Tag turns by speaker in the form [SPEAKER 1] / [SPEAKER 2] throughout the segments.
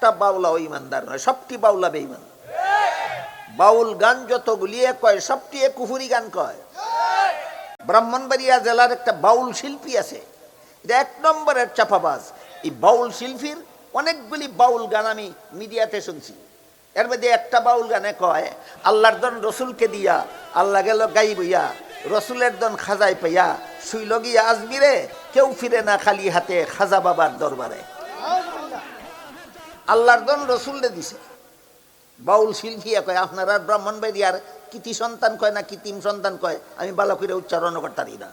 [SPEAKER 1] একটা বাউলাও ইমানদার নয়, সবটি বাউলা বেঈমান। বাউল গান যতগুলি কয় সবটি কুফুরি গান কয়। ব্রাহ্মণবাড়িয়া জেলার একটা বাউল শিল্পী আছে, এটা 1 নম্বরের চাপাবাজ। এই বাউল শিল্পীর অনেকগুলি বাউল গান আমি মিডিয়াতে শুনছি। এর মধ্যে একটা বাউল গানে কয়, আল্লাহর দন রসুলকে দিয়া আল্লাহ গেল গাই বইয়া, রসুলের দন খাজাই পাইয়া শুইল গিয়া আজমিরে, কেউ ফিরে না খালি হাতে খাজা বাবার দরবারে। আল্লাহর দন রসুলরে দিছে। বাউল শিল্পী কয় আপনারা ব্রাহ্মণবাড়িয়ার কৃতি সন্তান কয় না কৃত্রিম সন্তান কয়, আমি ভালো করে উচ্চারণ করতারি না।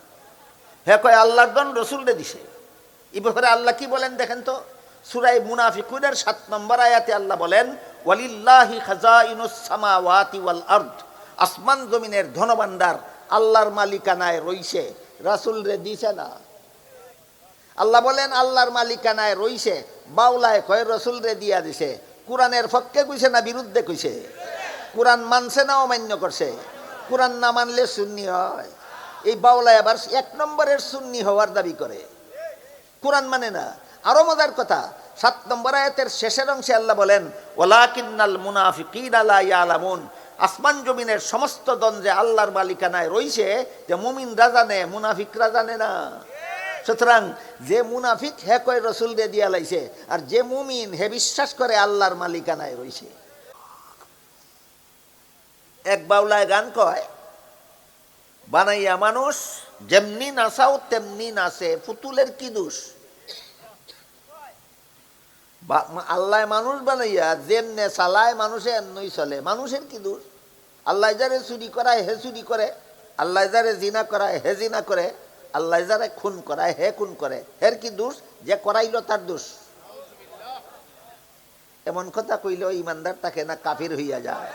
[SPEAKER 1] হ্যাঁ কয় আল্লাহর দন রসুলরে দিছে। এই ব্যাপারে আল্লাহ কি বলেন দেখেন তো। সূরা মুনাফিকুনের 7 নম্বর আয়াতে আল্লাহ বলেন, ওয়ালিল্লাহি খাজাইনুস সামাওয়াতি ওয়াল আরদ, আসমান জমিনের ধনভাণ্ডার আল্লাহর মালিকানায় রইছে, রাসূলরে দিছে না। আল্লাহ বলেন আল্লাহর মালিকানায় রইছে, বাউলায় কয় রসুলরে দিয়া দিছে। কোরআনের পক্ষে কইছে না বিরুদ্ধে কইছে? কোরআন মানছে না অমান্য করছে? কোরআন না মানলে সুন্নি হয়। এই বাউলায় আবার 1 নম্বরের সুন্নি হওয়ার দাবি করে, কোরআন মানে না। আরো মজার কথা, 7 নম্বর আয়াতের শেষের অংশে আল্লাহ বলেন, ওয়ালাকিন্নাল মুনাফিকিনা লা ইয়ালামুন, আসমান জমিনের সমস্ত দন যে আল্লাহর মালিকানায় রইছে, যে মুমিনরা জানে, মুনাফিকরা জানে না। সুতরাং যে মুনাফিক হে কয় রসুল রে দিয়া লাইছে, আর যে মুমিন হে বিশ্বাস করে আল্লাহর মালিকানায় রইছে। এক বাউলায় গান কয়, বানাইয়া মানুষ যেমনি নাচাও তেমনি নাচে, পুতুলের কি দোষ? আল্লাহ মানুষ বানাইয়া যেমনে চালায় মানুষে এমনই চলে, মানুষের কি দোষ? আল্লাহ যারে চুরি করায় হে চুরি করে, আল্লাহ যারে জিনা করায় হে জিনা করে, আল্লাহ যারে খুন করায় হে খুন করে, হের কি দোষ? যে করাইল তার দোষ। এমন কথা কইলেও ইমানদার থাকে না, কাফির হইয়া যায়।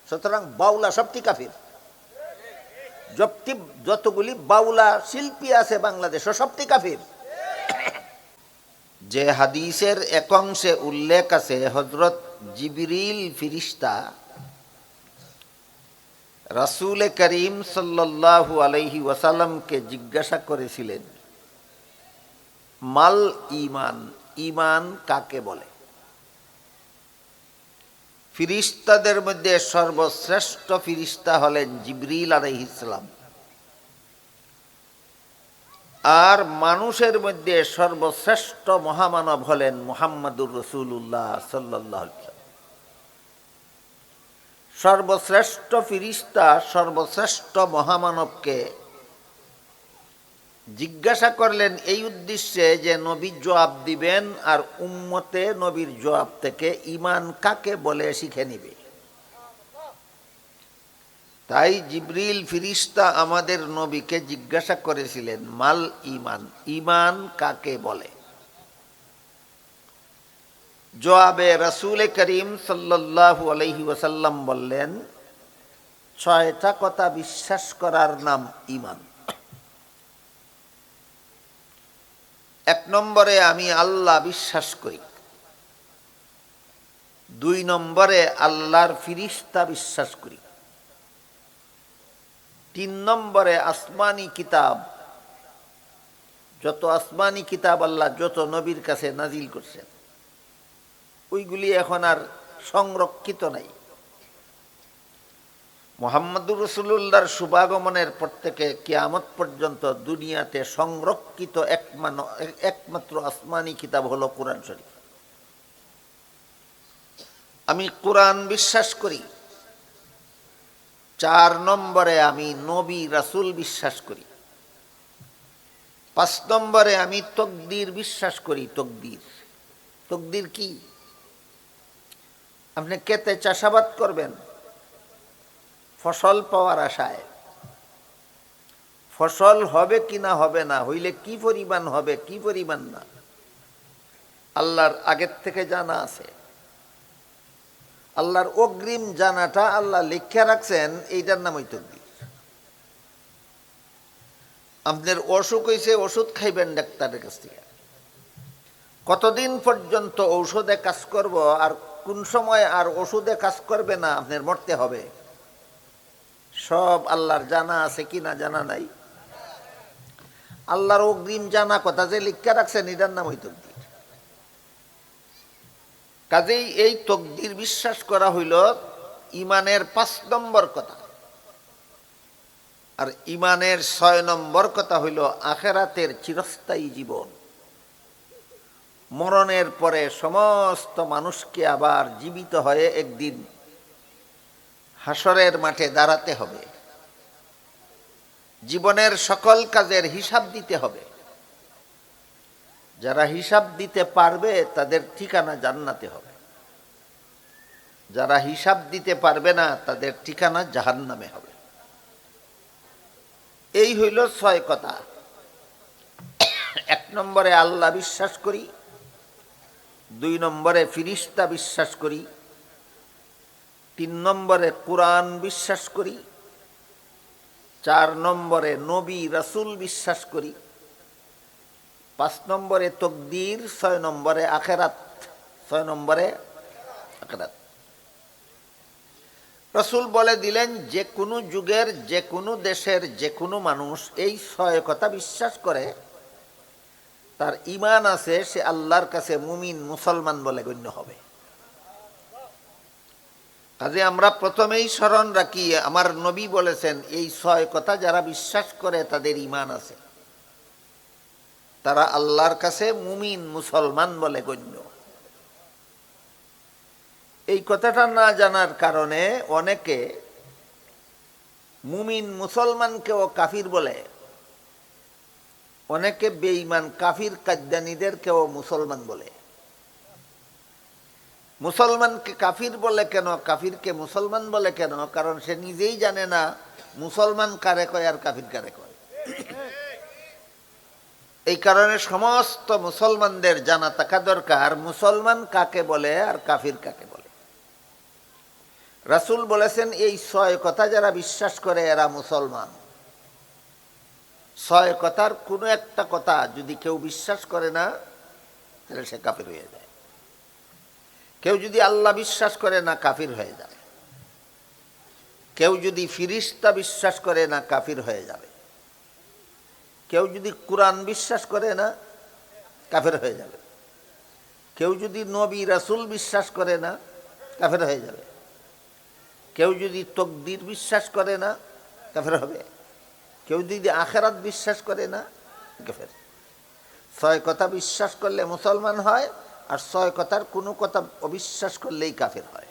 [SPEAKER 1] সুতরাং বাউলা সবটি কাফির। যতগুলি বাউলা শিল্পী আছে বাংলাদেশ সবটি কাফির। যে হাদিসের এক অংশে উল্লেখ আছে, হযরত জিবরিল ফিরিস্তা রাসূল করিম সাল্লাল্লাহু আলাইহি ওয়াসাল্লামকে জিজ্ঞাসা করেছিলেন, মাল ঈমান, ঈমান কাকে বলে? ফিরিস্তাদের মধ্যে সর্বশ্রেষ্ঠ ফিরিস্তা হলেন জিবরিল আলাইহিস সালাম, আর মানুষের মধ্যে সর্বশ্রেষ্ঠ মহামানব হলেন মুহাম্মদুর রাসূলুল্লাহ সাল্লাল্লাহু আলাইহি ওয়াসাল্লাম। সর্বশ্রেষ্ঠ ফিরিস্তা সর্বশ্রেষ্ঠ মহামানবকে জিজ্ঞাসা করলেন এই উদ্দেশ্যে যে নবী জবাব দিবেন আর উম্মতে নবীর জবাব থেকে ঈমান কাকে বলে শিখে নিবে। তাই জিবরিল ফিরিস্তা আমাদের নবীকে জিজ্ঞাসা করেছিলেন, মাল ঈমান, ঈমান কাকে বলে? জবাবে রাসূল করিম সাল্লাল্লাহু আলাইহি ওয়াসাল্লাম বললেন, 6টা কথা বিশ্বাস করার নাম ঈমান। 1 নম্বরে আমি আল্লাহ বিশ্বাস করি, 2 নম্বরে আল্লাহর ফিরিস্তা বিশ্বাস করি, 3 নম্বরে আসমানি কিতাব, যত আসমানি কিতাব আল্লাহ যত নবীর কাছে নাজিল করছেন ওইগুলি এখন আর সংরক্ষিত নাই। মুহাম্মদুর রাসূলুল্লাহর শুভাগমনের পর থেকে কিয়ামত পর্যন্ত দুনিয়াতে সংরক্ষিত একমাত্র আসমানি কিতাব হলো কোরআন শরীফ। আমি কোরআন বিশ্বাস করি। 4 নম্বরে আমি নবী রাসূল বিশ্বাস করি। 5 নম্বরে আমি তকদির বিশ্বাস করি। তকদির কি? আপনি ক্ষেতে চাষাবাদ করবেন ফসল পাওয়ার আশায়, ফসল হবে কি না হবে না, হইলে কি পরিমাণ হবে কি পরিমাণ না আল্লাহর আগের থেকে জানা আছে। আল্লাহর অগ্রিম জানাটা আল্লাহ লিখে রাখছেন, এইটার নামই তকদির। আপনার অসুখ হয়েছে, ওষুধ খাইবেন ডাক্তারের কাছ থেকে, কতদিন পর্যন্ত ঔষধে কাজ করব আর কোন সময় আর ওষুধে কাজ করবে না, আপনার মরতে হবে, সব আল্লাহর জানা আছে কি না জানা নাই? আল্লাহর অগ্রিম জানা কথা যে লিখে রাখছেন, এটার নাম হইতো। কাজেই এই তকদির বিশ্বাস করা হইল ইমানের 5 নম্বর কথা। আর ইমানের 6 নম্বর কথা হইল আখেরাতের চিরস্থায়ী জীবন। মরণের পরে সমস্ত মানুষকে আবার জীবিত হয়ে একদিন হাসরের মাঠে দাঁড়াতে হবে, জীবনের সকল কাজের হিসাব দিতে হবে। যারা হিসাব দিতে পারবে তাদের ঠিকানা জান্নাতে হবে, যারা হিসাব দিতে পারবে না তাদের ঠিকানা জাহান্নামে হবে। এই হইল 6 কথা। 1 নম্বরে আল্লাহ বিশ্বাস করি, 2 নম্বরে ফিরিস্তা বিশ্বাস করি, 3 নম্বরে কোরআন বিশ্বাস করি, 4 নম্বরে নবী রাসূল বিশ্বাস করি, 5 নম্বরে তকদির, 6 নম্বরে আখেরাত। 6 নম্বরে আখেরাত। রাসূল বলে দিলেন যে কোনো যুগের যে কোনো দেশের যে কোনো মানুষ এই 6 কথা বিশ্বাস করে, তার ঈমান আছে, সে আল্লাহর কাছে মুমিন মুসলমান বলে গণ্য হবে। কাজে আমরা প্রথমেই স্মরণ রাখি, আমার নবী বলেছেন এই 6 কথা যারা বিশ্বাস করে তাদের ঈমান আছে, তারা আল্লাহর কাছে মুমিন মুসলমান বলে গণ্য। এই কথাটা না জানার কারণে অনেকে মুমিন মুসলমানকেও কাফির বলে, অনেকে বেঈমান কাফির কাদ্দানীদেরকেও মুসলমান বলে। মুসলমানকে কাফির বলে কেন, কাফিরকে মুসলমান বলে কেন? কারণ সে নিজেই জানে না মুসলমান কারে কয় আর কাফির কারে কয়। এই কারণে সমস্ত মুসলমানদের জানা থাকা দরকার মুসলমান কাকে বলে আর কাফির কাকে বলে। রাসূল বলেছেন এই 6 কথা যারা বিশ্বাস করে এরা মুসলমান। 6 কথার কোনো একটা কথা যদি কেউ বিশ্বাস করে না তাহলে সে কাফির হয়ে যায়। কেউ যদি আল্লাহ বিশ্বাস করে না কাফির হয়ে যায়, কেউ যদি ফিরিস্তা বিশ্বাস করে না কাফির হয়ে যাবে, কেউ যদি কোরআন বিশ্বাস করে না কাফের হয়ে যাবে, কেউ যদি নবী রাসূল বিশ্বাস করে না কাফের হয়ে যাবে, কেউ যদি তকদির বিশ্বাস করে না কাফের হবে, কেউ যদি আখেরাত বিশ্বাস করে না কাফের। 6 কথা বিশ্বাস করলে মুসলমান হয়, আর 6 কথার কোনো কথা অবিশ্বাস করলেই কাফের হয়।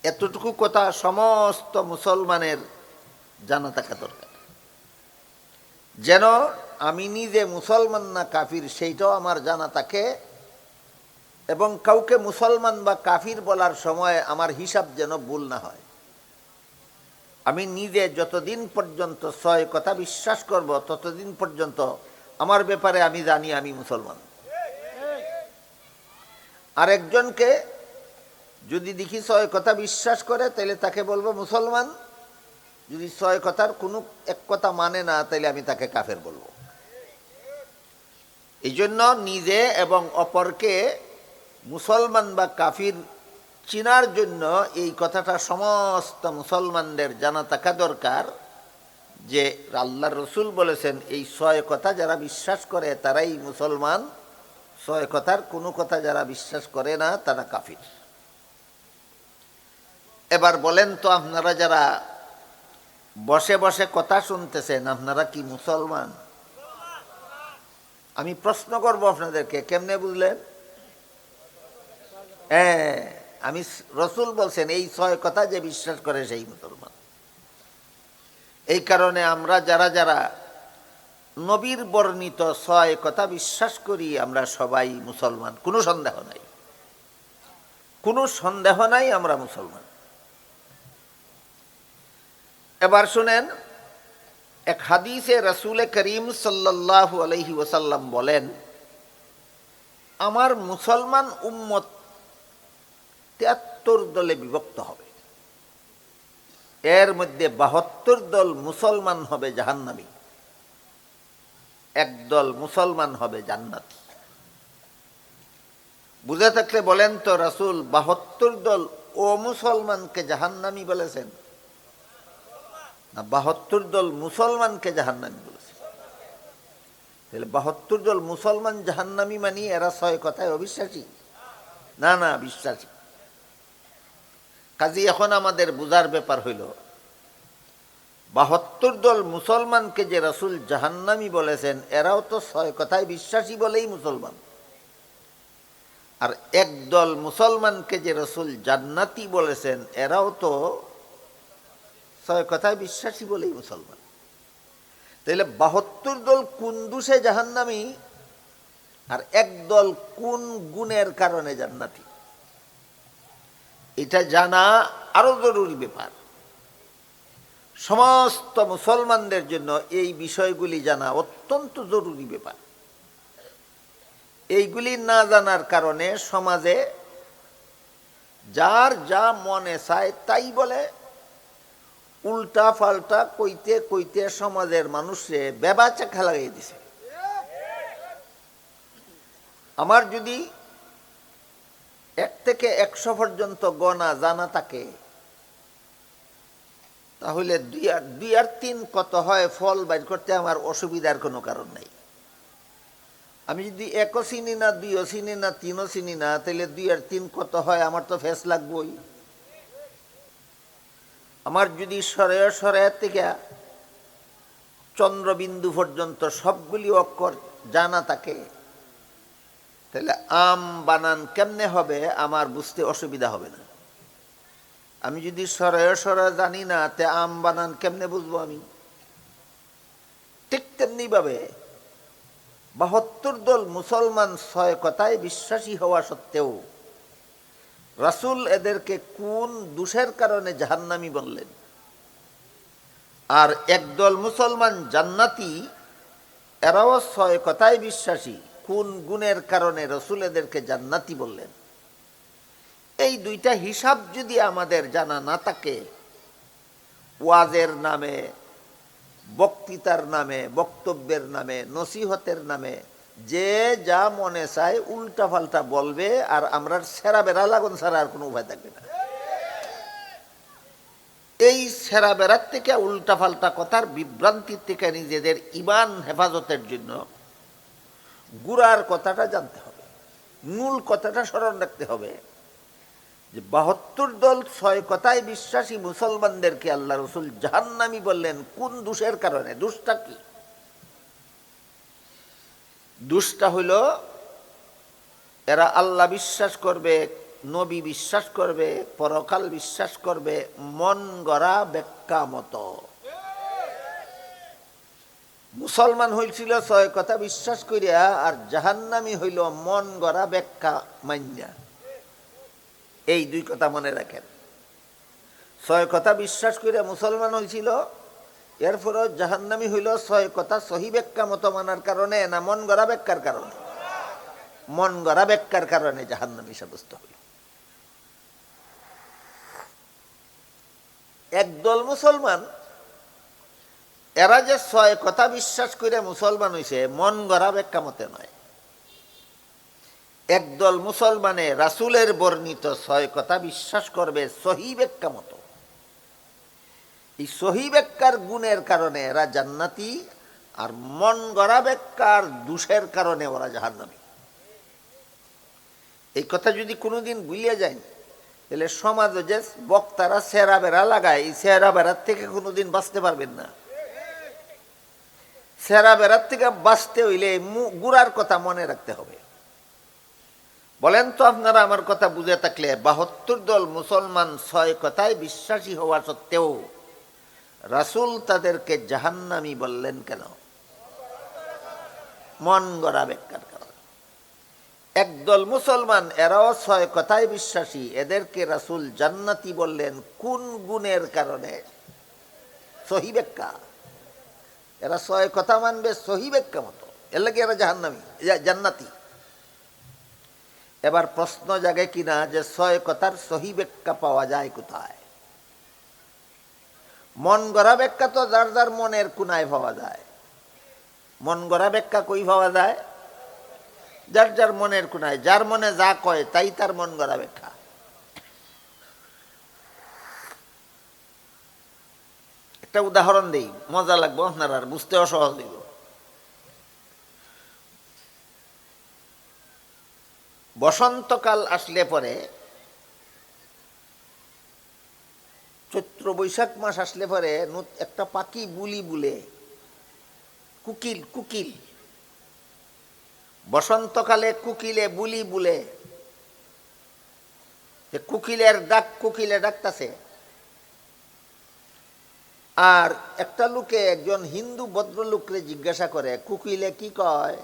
[SPEAKER 1] এতটুকু কথা সমস্ত মুসলমানের জানা থাকা দরকার, যেন আমি নিজে মুসলমান না কাফির সেইটাও আমার জানা থাকে, এবং কাউকে মুসলমান বা কাফির বলার সময় আমার হিসাব যেন ভুল না হয়। আমি নিজে যতদিন পর্যন্ত 6 কথা বিশ্বাস করব ততদিন পর্যন্ত আমার ব্যাপারে আমি জানি আমি মুসলমান। আরেকজনকে যদি দেখি 6 কথা বিশ্বাস করে তাহলে তাকে বলবো মুসলমান, যদি 6 কথার কোনো এক কথা মানে না তাহলে আমি তাকে কাফের বলবো। এই জন্য নিজে এবং অপরকে মুসলমান বা কাফির চিনার জন্য এই কথাটা সমস্ত মুসলমানদের জানা থাকা দরকার যে আল্লাহর রাসূল বলেছেন এই 6 কথা যারা বিশ্বাস করে তারাই মুসলমান, 6 কথার কোনো কথা যারা বিশ্বাস করে না তারা কাফির। এবার বলেন তো, আপনারা যারা বসে বসে কথা শুনতেছেন আপনারা কি মুসলমান? আমি প্রশ্ন করব আপনাদেরকে, কেমনে বুঝলেন? হ্যাঁ, আমি রাসূল বলছেন এই 6 কথা যে বিশ্বাস করে সেই মুসলমান। এই কারণে আমরা যারা যারা নবীর বর্ণিত 6 কথা বিশ্বাস করি আমরা সবাই মুসলমান, কোনো সন্দেহ নাই, কোনো সন্দেহ নাই, আমরা মুসলমান। এবার শুনেন, এক হাদিসে রাসূল করিম সাল্লাল্লাহু আলাইহি ওয়াসাল্লাম বলেন, আমার মুসলমান উম্মত 73 দলে বিভক্ত হবে, এর মধ্যে 72 দল মুসলমান হবে জাহান্নামী, 1 দল মুসলমান হবে জান্নাতি। বুঝে থাকলে বলেন তো, রাসূল 72 দল ও মুসলমানকে জাহান্নামী বলেছেন না 72 দল মুসলমানকে জাহান্নামী বলেছেন? তাহলে 72 দল মুসলমান জাহান্নামী মানি এরা 6 কথায় অবিশ্বাসী। না না, বিশ্বাসী। কাজী এখন আমাদের বুঝার ব্যাপার হইল ৭২ দল মুসলমানকে যে রাসূল জাহান্নামী বলেছেন এরাও তো ৬ কথায় বিশ্বাসী বলেই মুসলমান। আর একদল মুসলমানকে যে রাসূল জান্নাতি বলেছেন এরাও তো ৬ কথায় বিশ্বাসী বলেই মুসলমান। তাহলে ৭২ দল কোন দোষে জাহান্নামী আর একদল কোন গুণের কারণে জান্নাতি, এটা জানা আরো জরুরি ব্যাপার। সমস্ত মুসলমানদের জন্য এই বিষয়গুলি জানা অত্যন্ত জরুরি ব্যাপার। এইগুলি না জানার কারণে সমাজে যার যা মনে চায় তাই বলে, উল্টা পাল্টা কইতে কইতে সমাজের মানুষে বেবাচা লাগাই দিছে। আমার যদি ১ থেকে ১০০ পর্যন্ত গণা জানা থাকে, তাহলে ২ আর ৩ কত হয় ফল বাইর করতে আমার অসুবিধার কোনো কারণ নাই। আমি যদি ১ও চিনি না, ২ও চিনি না, ৩ও চিনি না, তাহলে ২ আর ৩ কত হয় আমার তো ফেস লাগবই। আমার যদি সরে থেকে চন্দ্রবিন্দু পর্যন্ত সবগুলি অক্ষর জানা থাকে, তাহলে আম বানান কেমনে হবে আমার বুঝতে অসুবিধা হবে না। আমি যদি সরে জানি না, তে আম বানান কেমনে বুঝবো আমি? ঠিক তেমনি ভাবে ৭২ দল মুসলমান ৬ কথায় বিশ্বাসী হওয়া সত্ত্বেও রাসূল এদেরকে কোন দোষের কারণে জাহান্নামী বললেন, আর একদল মুসলমান জান্নাতি এরাও ৬ কথায় বিশ্বাসী কোন গুণের কারণে রাসূল এদেরকে জান্নাতি বললেন, এই দুইটা হিসাব যদি আমাদের জানা না থাকে, ওয়াজের নামে, বক্তৃতার নামে, বক্তব্যের নামে, নসিহতের নামে যে যা মনে চায় উল্টা পাল্টা বলবে, আর আমরা সেরা বেড়া লাগুন ছাড়া আর কোনো উপায় থাকবে না। এই সেরা বেড়ার থেকে, উল্টা পাল্টা কথার বিভ্রান্তির থেকে নিজেদের ঈমান হেফাজতের জন্য গুড়ার কথাটা জানতে হবে, মূল কথাটা স্মরণ রাখতে হবে যে ৭২ দল ৬ কথায় বিশ্বাসী মুসলমানদেরকে আল্লাহ রাসূল জাহান্নামী বললেন কোন দোষের কারণে। দোষটা কি? দোষটা হইল এরা আল্লাহ বিশ্বাস করবে, নবী বিশ্বাস করবে, পরকাল বিশ্বাস করবে মন গড়া ব্যাখ্যা মতো। মুসলমান হইছিল ৬ কথা বিশ্বাস করিয়া, আর জাহান্নামী হইল মন গড়া ব্যাখ্যা মাইন্যা। এই ২ কথা মনে রাখেন। ৬ কথা বিশ্বাস করিয়া মুসলমান হয়েছিল, এরপরেও জাহান্নামী হইল ৬ কথা সহি ব্যাখ্যা মতো মানার কারণে না মন গড়া ব্যাখ্যার কারণে? মন গড়া ব্যাখ্যার কারণে জাহান্নামী সাব্যস্ত হইল। একদল মুসলমান এরা যে ৬ কথা বিশ্বাস করে মুসলমান হইছে মন গড়া ব্যাখ্যা মতে নয়। একদল মুসলমানে রাসূলের বর্ণিত ৬ কথা বিশ্বাস করবে সহি ব্যাখ্যা মতো। এই সহি ব্যাখ্যার গুণের কারণে এরা জান্নাতি, আর মন গড়া ব্যাখ্যার দোষের কারণে ওরা জাহান্নামী। এই কথা যদি কোনোদিন ভুলিয়ে যায়, তাহলে সমাজে যে বক্তারা সেরা বেড়া লাগায়, এই সেরা বেড়ার থেকে কোনোদিন বাঁচতে পারবেন না। সেরা বেড়ার থেকে বাঁচতে হইলে গুড়ার কথা মনে রাখতে হবে। বলেন তো আপনারা আমার কথা বুঝে থাকলে ৭২ দল মুসলমান ৬ কথায় বিশ্বাসী হওয়া সত্ত্বেও রাসূল তাদেরকে জাহান্নামী বললেন কেন? মন গড়া ব্যাখ্যার কারণে। একদল মুসলমান এরাও ৬ কথায় বিশ্বাসী, এদেরকে রাসূল জান্নাতি বললেন কোন গুণের কারণে? সহি ব্যাখ্যা। এরা ৬ কথা মানবে সহি ব্যাখ্যা মতো, এর লাগে এরা জান্নাতি। এবার প্রশ্ন জাগে কিনা যে ৬ কথার সহি ব্যাখ্যা পাওয়া যায় কোথায়? মন গড়া ব্যাখ্যা তো যার যার মনের কোনায় পাওয়া যায়। মন গড়া ব্যাখ্যা কই পাওয়া যায়? যার যার মনের কোনায়, যার মনে যা কয় তাই তার মন গড়া ব্যাখ্যা। একটা উদাহরণ দেই, মজা লাগবে আপনার, আর বুঝতেও সহজ হইব। বসন্তকাল আসলে পরে, চৈত্র বৈশাখ মাস আসলে পরে একটা পাখি বুলি বুলে, কুকিল। কুকিল বসন্তকালে কুকিলে বুলি বুলে, কুকিলের ডাক কুকিলে ডাকতাছে। আর একটা লোকে, একজন হিন্দু ভদ্রলোকরে জিজ্ঞাসা করে, কুকিলে কি কয়?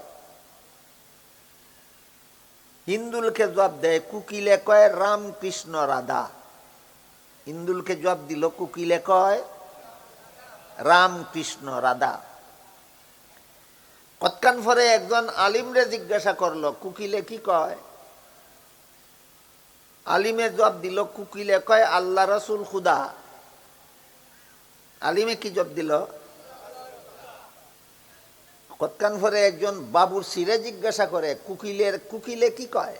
[SPEAKER 1] হিন্দু লোকে জবাব দেয়, কুকিলে কয় রাম কৃষ্ণ রাধা। হিন্দু লোকে জবাব দিল, কুকিলে কয় রাম কৃষ্ণ রাধা। কতক্ষণ পরে একজন আলিমরে জিজ্ঞাসা করলো, কুকিলে কি কয়? আলিমে জবাব দিল, কুকিলে কয় আল্লাহ রসুল খুদা। আলিমে কি জবাব দিল? কতক্ষণ পরে একজন বাবুর সিরে জিজ্ঞাসা করে, কুকিলে কি কয়?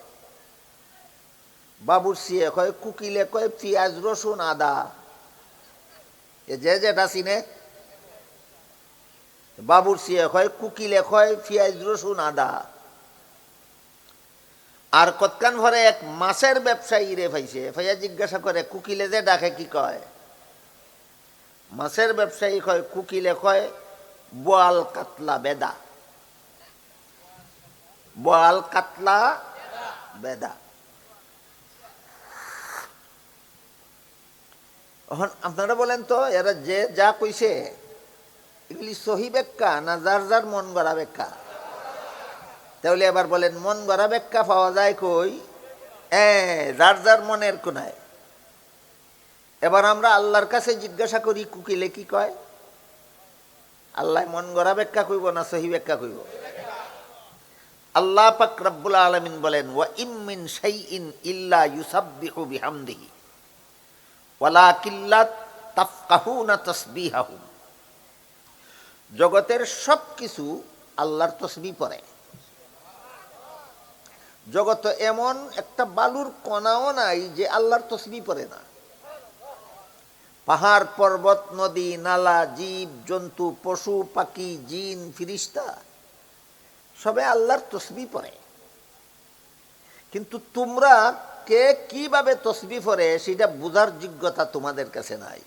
[SPEAKER 1] বাবুর সিয়ে কয়, কুকিলে কয় পেঁয়াজ রসুন আদা। এ যে যেটা চিনে, বাবুর সিয়ে কয় কুকিলে কয় পেঁয়াজ রসুন আদা। আর কতক্ষণ পরে এক মাছের ব্যবসায়ী রে পাইছে, ভাইয়া জিজ্ঞাসা করে, কুকিলে যে ডাকে কি কয়? মাছের ব্যবসায়ী কয়, কুকিলে কয় বোয়াল কাতলা বেদা। বোয়াল কাতলা বেদা। এখন আপনারা বলেন তো, এরা যে যা কইছে এগুলি সহি ব্যাখ্যা না যার যার মন গড়া ব্যাখ্যা? তাহলে এবার বলেন, মন গড়া ব্যাখ্যা পাওয়া যায় কই? যার যার মনের কোনায়। এবার আমরা আল্লাহর কাছে জিজ্ঞাসা করি, কুকিলে কি কয়? আল্লাহ মন গড়া ব্যাখ্যা কইব না সহি ব্যাখ্যা কইব? আল্লাহ পাক রব্বুল আলামিন বলেন, ওয়া ইম মিন শাইইন ইল্লা ইউসাব্বিহু বিহামদিহি ওয়ালাকিল্লা তাফকাহুনা তাসবিহাহুম। জগতের সব কিছু আল্লাহর তসবিহ পড়ে। জগত এমন একটা বালুর কণাও নাই যে আল্লাহর তসবিহ পড়ে না। পাহাড় পর্বত নদী নালা জীব জন্তু পশু পাখি জিন ফিরিস্তা সবে আল্লাহর তসবিহ পড়ে। কিন্তু তোমরা কে কিভাবে তসবিহ পড়ে সেটা বুঝার যোগ্যতা তোমাদের কাছে নাই।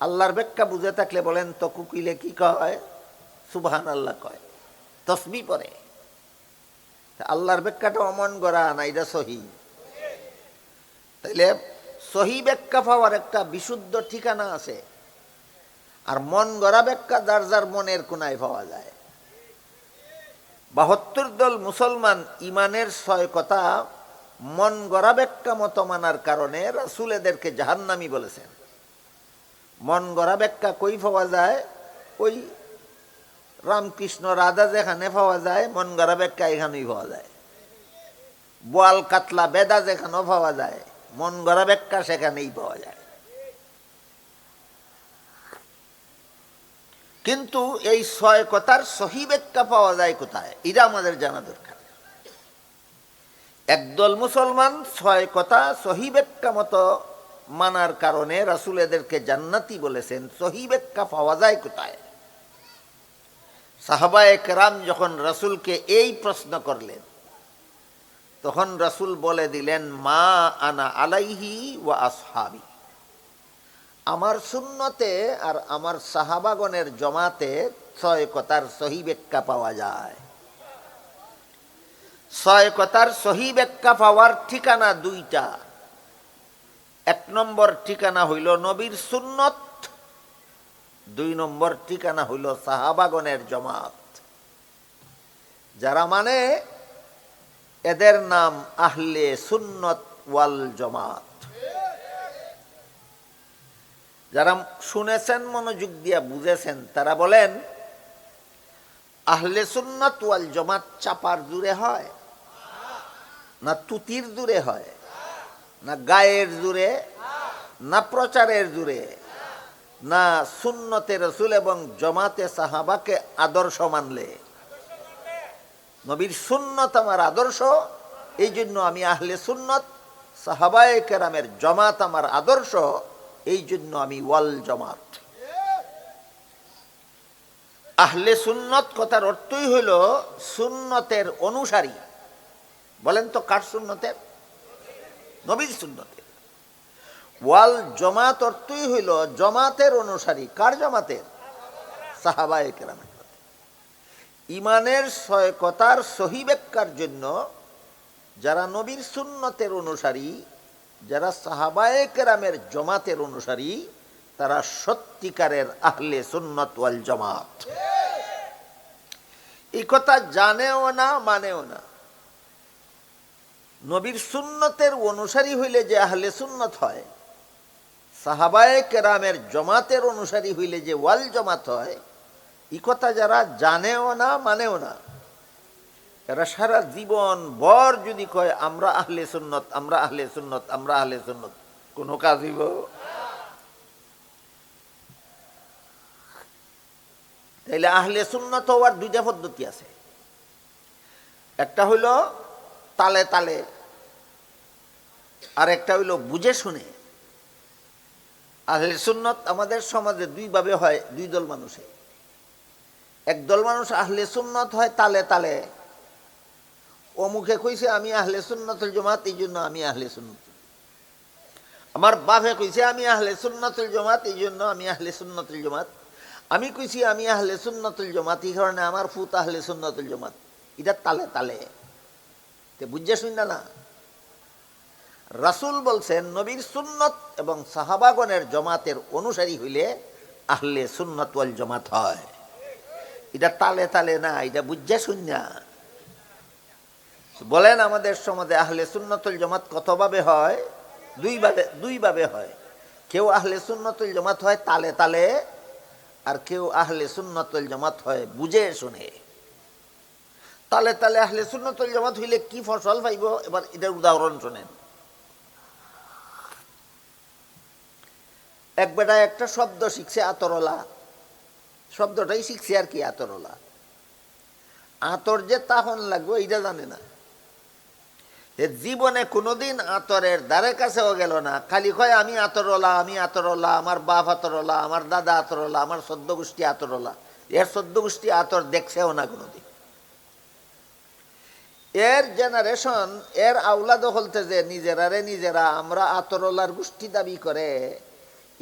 [SPEAKER 1] আল্লাহর ব্যাখ্যা বুঝে থাকলে বলেন তো, কুকিলে কি কয়? সুবহানাল্লাহ কয়, তসবিহ পড়ে। আল্লাহর ব্যাখ্যাটা অমন গড়া না, এটা সহি। তাইলে সহি ব্যাখ্যা পাওয়ার একটা বিশুদ্ধ ঠিকানা আছে, আর মন গড়া ব্যাখ্যা যার যার মনের কোনায় পাওয়া যায়। ৭২ দল মুসলমান ইমানের ৬ কথা মন গড়া ব্যাখ্যা মতো মানার কারণে রাসূল এদেরকে জাহান্নামী বলেছেন। মন গড়া ব্যাখ্যা কই পাওয়া যায়? ওই রামকৃষ্ণ রাধা যেখানে পাওয়া যায়, মন গড়া ব্যাখ্যা এখানেই পাওয়া যায়। বোয়াল কাতলা বেদা যেখানেও পাওয়া যায়, মন গড়া ব্যাখ্যা সেখানেই পাওয়া যায়। কিন্তু এই ৬ কথার সহি ব্যাখ্যা পাওয়া যায় কোথায়? এটা আমাদের জানা দরকার। একদল মুসলমান ৬ কথা সহি ব্যাখ্যা মতো মানার কারণে রাসূল এদেরকে জান্নাতি বলেছেন। সহি ব্যাখ্যা পাওয়া যায় কোথায়? সাহাবায়ে কেরাম যখন রাসূলকে এই প্রশ্ন করলেন, তখন রাসূল বলে দিলেন, মা আনা আলাইহি ওয়া আসহাবি। আমার সুন্নতে আর আমার সাহাবাগণের জমাতে ৬ কথার সহি ব্যাখ্যা পাওয়া যায়। ৬ কথার সহি ব্যাখ্যা পাওয়ার ঠিকানা ২টা। ১ নম্বর ঠিকানা হইল নবীর সুন্নত, ২ নম্বর ঠিকানা হইল সাহাবাগণের জমাত। যারা মানে এদের নাম আহলে সুন্নত ওয়াল জমাত। যারা শুনেছেন, মনোযোগ দিয়া বুঝেছেন, তারা বলেন আহলে সুন্নাত ওয়াল জামাত চাপার জুড়ে হয় না তুতির জুড়ে হয়, না গায়ের জুড়ে, না প্রচারের জুড়ে, না সুন্নতে রাসূল এবং জামাতে সাহাবাকে আদর্শ মানলে। নবীর সুন্নত আমার আদর্শ, এই জন্য আমি আহলে সুন্নত। সাহাবায়ে কেরামের জামাত আমার আদর্শ, এই জন্য আমি ওয়াল জামাত। আহলে সুন্নত কথার অর্থই হইল সুন্নতের অনুসারী। বলেন তো কার সুন্নতের? নবীর সুন্নতের। ওয়াল জমাত অর্থই হইল জমাতের অনুসারী। কার জমাতের? সাহাবায়ে কেরামের। ইমানের কথার সহি ব্যাখ্যার জন্য যারা নবীর সুন্নতের অনুসারী, যারা সাহাবায়ে কেরামের জমাতের অনুসারী, তারা সত্যিকারের আহলে সুন্নত ওয়াল জামাত। এই কথা জানেও না, মানেও না। নবীর সুন্নতের অনুসারী হইলে যে আহলে সুন্নত হয়, সাহাবায়ে কেরামের জমাতের অনুসারী হইলে যে ওয়াল জামাত হয়, এই কথা যারা জানেও না, মানেও না, এরা সারা জীবন ভর যদি কয় আমরা আহলে সুন্নত, আমরা আহলে সুন্নত, আমরা আহলে সুন্নত, কোনো কাজ হইব? তাইলে আহলে সুন্নত হওয়ার দুইটা পদ্ধতি আছে। একটা হইল তালে তালে, আর একটা হইল বুঝে শুনে। আহলে সুন্নত আমাদের সমাজে দুইভাবে হয়, দুই দল মানুষে। একদল মানুষ আহলে সুন্নত হয় তালে তালে, অমুখে কইছে আমি আহলে সুন্নতুল জামাত, এই জন্য আমি আহলে সুন্নত। আমার বাপে কইছে আমি আহলে সুন্নতুল জামাত, এই জন্য আমি আহলে সুন্নতুল জামাত। আমি কইছি আমি আহলে সুন্নতুল জামাত, এই কারণে আমার ফুত আহলে সুন্নতুল জামাত। এটা তালে তালে, বুঝে শুন না। রাসূল বলছেন নবীর সুন্নত এবং সাহাবাগণের জমাতের অনুসারী হইলে আহলে সুন্নত ওয়াল জামাত হয়। এটা তালে তালে না, এটা বুঝে শুন না। বলেন আমাদের সমাজে আহলে সুন্নতুল জামাত কতভাবে হয়? দুইভাবে হয়। কেউ আহলে সুন্নতুল জামাত হয় তালে তালে, আর কেউ আহলে সুন্নতুল জামাত হয় বুঝে শুনে। তালে তালে আহলে সুন্নতুল জামাত হইলে কি ফসল পাইব? এবার এটার উদাহরণ শোনেন। এক বেটা একটা শব্দ শিখছে আতরলা, শব্দটাই শিখছে আর কি, আতরলা। আতর যে তাহন লাগবে এটা জানে না। জীবনে কোনোদিন আতরের দ্বারে কাছেও গেল না, খালি কয় আমি আতরলা, আমি আতরলা, আমার বাপ আতরলা, আমার দাদা আতরলা, আমার সদ্য গোষ্ঠী আতরলা। এর সদ্য গোষ্ঠী আতর দেখছেও না কোনোদিন। এর জেনারেশন, এর আওলাদ হলতে যে নিজেরা আমরা আতরলার গোষ্ঠী দাবি করে,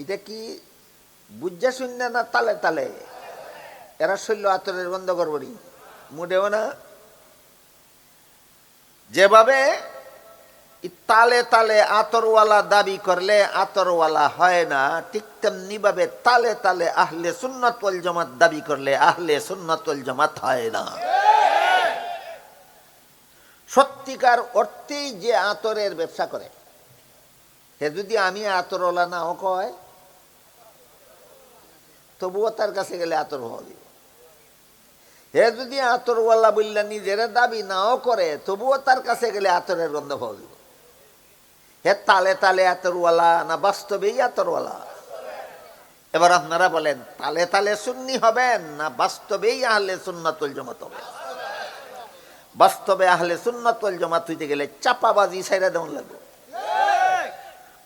[SPEAKER 1] এটা কি বুঝা শূন্য না তালে তালে? এরা শৈল্য আতরের বন্ধ করবনি, মুডেও না। যেভাবে তালে তালে আতরওয়ালা দাবি করলে আতরওয়ালা হয় না, ঠিক তেমনি ভাবে তালে তালে আহলে সুন্নাত ওয়াল জামাত দাবি করলে আহলে সুন্নাত ওয়াল জামাত হয় না। সত্যিকার অর্থেই যে আতরের ব্যবসা করে, সে যদি আমি আতরওয়ালা নাও কয়, তবুও তার কাছে গেলে আতর হওয়া দিব। হে যদি আতরওয়ালা বললে নিজের দাবি নাও করে, তবুও তার কাছে গেলে আতরের গন্ধ পাওয়া দিব। হে তালে তালে আতরওয়ালা না বাস্তবেই আতরওয়ালা? এবার আপনারা বলেন, তালে তালে সুন্নি হবেন না বাস্তবেই আহলে সুন্নাত ওয়াল জামাত হবে? বাস্তবে আহলে সুন্নাত ওয়াল জামাত হইতে গেলে চাপাবাজি ছাইরা দেওয়ান লাগবে,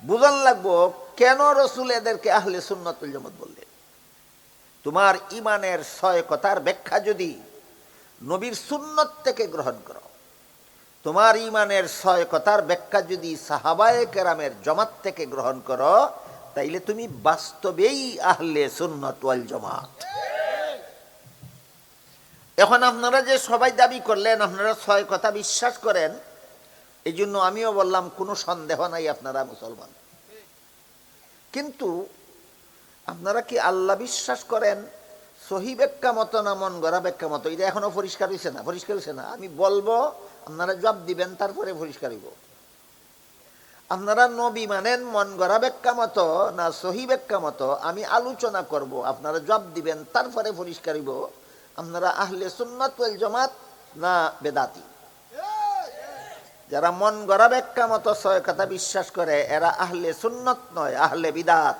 [SPEAKER 1] বুঝান লাগবো কেন রসুল এদেরকে আহলে সুন্নাত ওয়াল জামাত বললেন। তোমার ইমানের 6 কথার ব্যাখ্যা যদি নবীর সুন্নত থেকে গ্রহণ করো, তোমার ইমানের 6 কথার ব্যাখ্যা যদি সাহাবায়ে কেরামের জমাত থেকে গ্রহণ করো, তাইলে তুমি বাস্তবেই আহলে সুন্নাত ওয়াল জামাত। এখন আপনারা যে সবাই দাবি করলেন আপনারা 6 কথা বিশ্বাস করেন, এই জন্য আমিও বললাম কোনো সন্দেহ নাই আপনারা মুসলমান। কিন্তু আপনারা কি আল্লাহ বিশ্বাস করেন সহি ব্যাখ্যা মতো না মন গড়া ব্যাখ্যা মতো? এটা এখনো পরিষ্কার হয়েছে না, পরিষ্কার হয়েছে না। আমি বলবো, আপনারা জবাব দিবেন, তারপরে পরিষ্কার হইব। আপনারা নবী মানেন মন গড়া ব্যাখ্যা মতো না সহি ব্যাখ্যা মতো? আমি আলোচনা করব, আপনারা জবাব দিবেন, তারপরে পরিষ্কার হইব আপনারা আহলে সুন্নাত ওয়াল জামাত না বেদাতি। যারা মন গড়া ব্যাখ্যা মতো 6 কথা বিশ্বাস করে এরা আহলে সুন্নাত নয়, আহলে বিদাত।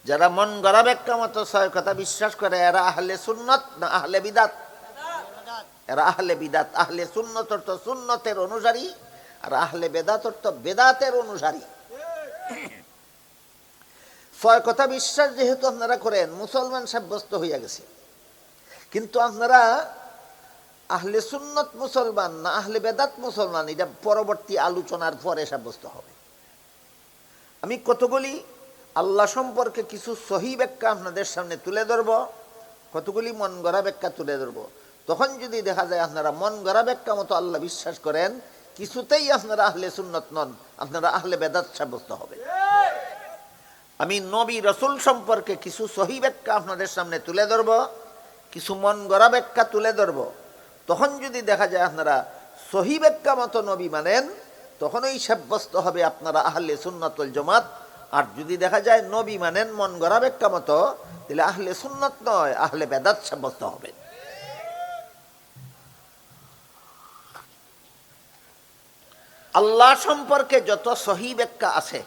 [SPEAKER 1] যারা মন গড়া ব্যাখ্যা মতো 6 কথা বিশ্বাস করে এরা আহলে সুন্নাত না আহলে বিদাত? এরা আহলে বিদাত। আহলে সুন্নাত অর্থ সুন্নতের অনুসারী, আর আহলে বেদাত অর্থ বেদাতের অনুসারী। 6 কথা বিশ্বাস যেহেতু আপনারা করেন, মুসলমান সাব্যস্ত হইয়া গেছে। কিন্তু আপনারা আহলে সুন্নত মুসলমান না আহলে বেদাত মুসলমান, এটা পরবর্তী আলোচনার পরে সাব্যস্ত হবে। আমি কতগুলি আল্লাহ সম্পর্কে কিছু সহি ব্যাখ্যা আপনাদের সামনে তুলে ধরব, কতগুলি মন গড়া ব্যাখ্যা তুলে ধরব। তখন যদি দেখা যায় আপনারা মন গড়া ব্যাখ্যা মতো আল্লাহ বিশ্বাস করেন, কিছুতেই আপনারা আহলে সুন্নত নন, আপনারা আহলে বেদাত সাব্যস্ত হবে। আমি নবী রসুল সম্পর্কে কিছু সহি ব্যাখ্যা আপনাদের সামনে তুলে ধরব, কিছু মন গড়া ব্যাখ্যা তুলে ধরব। তখন যদি দেখা যায় আপনারা সহি ব্যাখ্যা মতো নবী মানেন, তখনই সাব্যস্ত হবে আপনারা আহলে সুন্নাত ওয়াল জামাত। আর যদি দেখা যায় নবী মানেন মন গড়া ব্যাখ্যা মতো, তাহলে আহলে সুন্নাত নয়, আহলে বেদাত সাব্যস্ত হবে। আল্লাহ সম্পর্কে যত সহি ব্যাখ্যা আছে,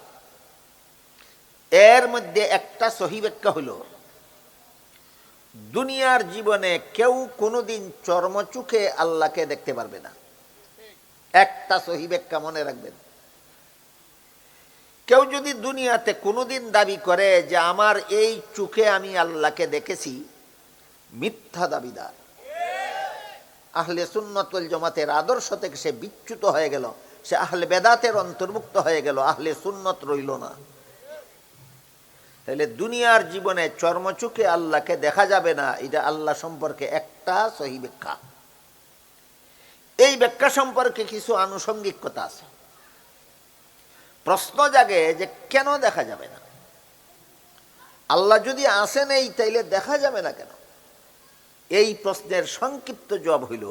[SPEAKER 1] এর মধ্যে একটা সহি ব্যাখ্যা হলো দুনিয়ার জীবনে কেউ কোনোদিন চর্মচোখে আল্লাহকে দেখতে পারবে না। একটা সহি ব্যাখ্যা মনে রাখবেন। কেউ যদি দুনিয়াতে কোনোদিন দাবি করে যে আমার এই চোখে আমি আল্লাহকে দেখেছি, মিথ্যা দাবিদার। আহলে সুন্নাত ওয়াল জামাতের আদর্শ থেকে সে বিচ্যুত হয়ে গেল, সে আহলে বেদাতের অন্তর্ভুক্ত হয়ে গেল, আহলে সুন্নত রইল না। তাহলে দুনিয়ার জীবনে চর্মচোখে আল্লাহকে দেখা যাবে না, এটা আল্লাহ সম্পর্কে একটা সহি ব্যাখ্যা। এই ব্যাখ্যা সম্পর্কে কিছু আনুষঙ্গিক কথা আছে। প্রশ্ন জাগে যে কেন দেখা যাবে না? আল্লাহ যদি আসেন এই, তাইলে দেখা যাবে না কেন? এই প্রশ্নের সংক্ষিপ্ত জবাব হইল,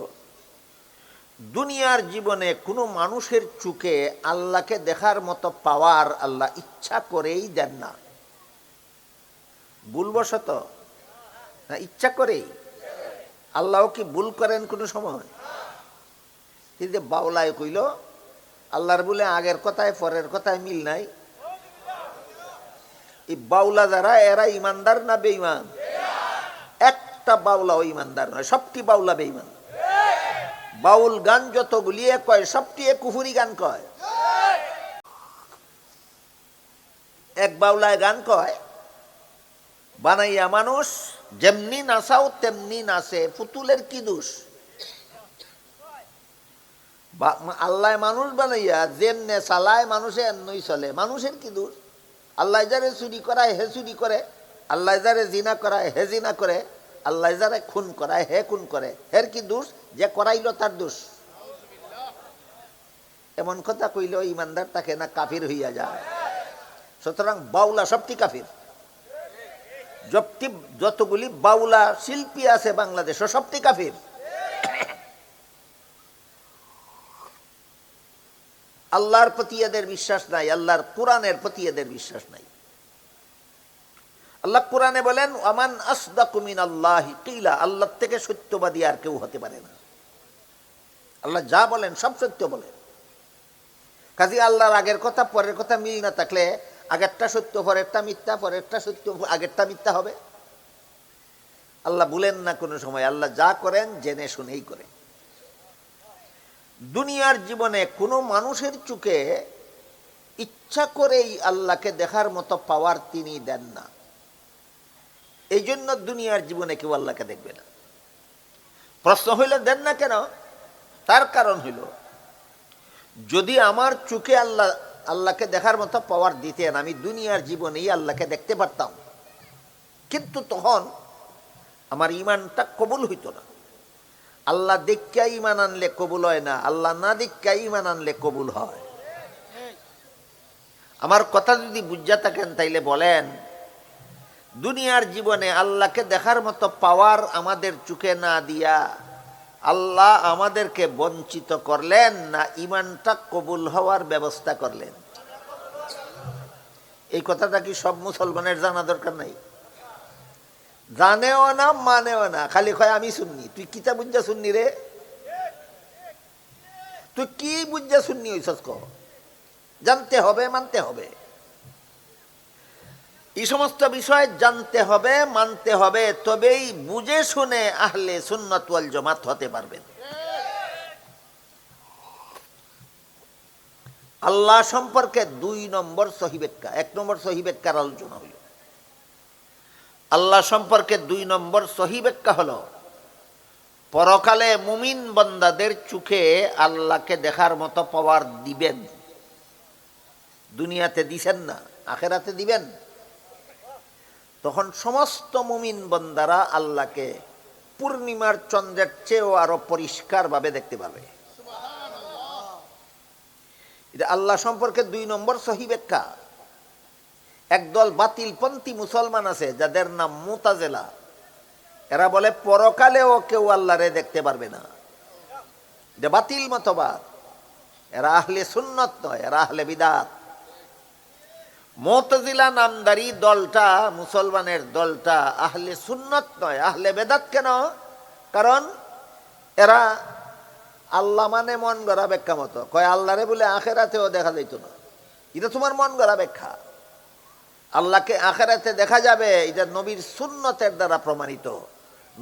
[SPEAKER 1] দুনিয়ার জীবনে কোনো মানুষের চোখে আল্লাহকে দেখার মতো পাওয়ার আল্লাহ ইচ্ছা করেই দেন না। ভুলবশত না, ইচ্ছা করেই। আল্লাহ কি ভুল করেন কোনো সময়? কিন্তু বাউলায় কইল আল্লাহর বলে আগের কথায় পরের কথায় মিল নাই। এই বাউলা যারা, এরা ইমানদার না বেঈমান? একটা বাউলাও ইমানদার নয়, সবটি বাউলা বেঈমান। বাউল গান যতগুলি কয়, সবটি কুফুরি গান কয়। এক বাউলায় গান কয়, বানাইয়া মানুষ যেমনি নাচাও তেমনি নাচে, পুতুলের কি দোষ? আল্লাহ মানুষ বানাইয়া যেমনে চালায় মানুষে এমনই চলে, মানুষের কি দোষ? আল্লাহ যারে চুরি করায় হে চুরি করে, আল্লাহ যারে জিনা করায় হে জিনা করে, আল্লাহ যারে খুন করায় হে খুন করে, হের কি দোষ? যে করাইল তার দোষ। এমন কথা কইলেও ইমানদার তাকে না কাফির হইয়া যায়। সুতরাং বাউলা সবটি কাফির। যতগুলি বাউলা শিল্পী আছে বাংলাদেশ, সবটি কাফির। আল্লাহর প্রতি এদের বিশ্বাস নাই, আল্লাহর কোরআনের প্রতি এদের বিশ্বাস নাই। আল্লাহ কোরআনে বলেন, আমান আসদাকু মিনাল্লাহি কিলা, আল্লাহ থেকে সত্যবাদী আর কেউ হতে পারে না। আল্লাহ যা বলেন সব সত্য বলেন। কাজী আল্লাহর আগের কথা পরের কথা মিল না থাকলে আগেরটা সত্য পরেরটা মিথ্যা, পরেরটা সত্য আগেরটা মিথ্যা হবে। আল্লাহ বলেন না কোনো সময়, আল্লাহ যা করেন জেনে শুনেই করেন। দুনিয়ার জীবনে কোনো মানুষের চোখে ইচ্ছা করেই আল্লাহকে দেখার মতো পাওয়ার তিনি দেন না। এই জন্য দুনিয়ার জীবনে কেউ আল্লাহকে দেখবে না। প্রশ্ন হইল দেন না কেন? তার কারণ হইল, যদি আমার চোখে আল্লাহকে দেখার মতো পাওয়ার দিতেন, আমি দুনিয়ার জীবনেই আল্লাহকে দেখতে পারতাম, কিন্তু তখন আমার ইমানটা কবুল হইত না। আল্লাহ দেখা ইমান আনলে কবুল হয় না, আল্লাহ না দেখা ইমান আনলে কবুল হয়। আমার কথা যদি বুঝা থাকেন তাইলে বলেন, দুনিয়ার জীবনে আল্লাহকে দেখার মতো পাওয়ার আমাদের চোখে না দিয়া আল্লাহ আমাদেরকে বঞ্চিত করলেন, না ইমানটা কবুল হওয়ার ব্যবস্থা করলেন? এই কথাটা কি সব মুসলমানের জানা দরকার নাই? জানেও না, মানেও না, খালি কয় আমি শুননি। তুই কিতা বুঝা শুননি রে? তুই কি বুঝা শুননি হইছস? জানতে হবে, মানতে হবে। এই সমস্ত বিষয় জানতে হবে, মানতে হবে, তবেই বুঝে শুনে আহলে সুন্নাত ওয়াল জামাত হতে পারবেন। আল্লাহ সম্পর্কে 2 নম্বর সহি ব্যাখ্যা। 1 নম্বর সহি ব্যাখ্যার আলোচনা হইল। আল্লাহ সম্পর্কে 2 নম্বর সহি ব্যাখ্যা হলো, পরকালে মুমিন বান্দাদের চোখে আল্লাহকে দেখার মতো পাওয়ার দিবেন। দুনিয়াতে দিছেন না, আখেরাতে দিবেন। তখন সমস্ত মুমিন বান্দারা আল্লাহকে পূর্ণিমার চন্দ্রের চেয়েও আরো পরিষ্কারভাবে দেখতে পাবে। এটা আল্লাহ সম্পর্কে 2 নম্বর সহিহ ব্যাখ্যা। একদল বাতিলপন্থী মুসলমান আছে যাদের নাম মুতাজিলা। এরা বলে পরকালেও কেউ আল্লাহরে দেখতে পারবে না। এটা বাতিল মতবাদ। এরা আহলে সুন্নত নয়, এরা আহলে বিদাত। মুতাজিলা নামদারি দলটা, মুসলমানের দলটা আহলে সুন্নত নয়, আহলে বেদাত। কেন? কারণ এরা আল্লাহ মানে মন গড়া ব্যাখ্যা মতো কয়, আল্লাহরে বলে আখেরাতেও দেখা যাইত না। এটা তোমার মন গড়া ব্যাখ্যা। আল্লাহকে আখেরাতে দেখা যাবে, এটা নবীর সুন্নতের দ্বারা প্রমাণিত।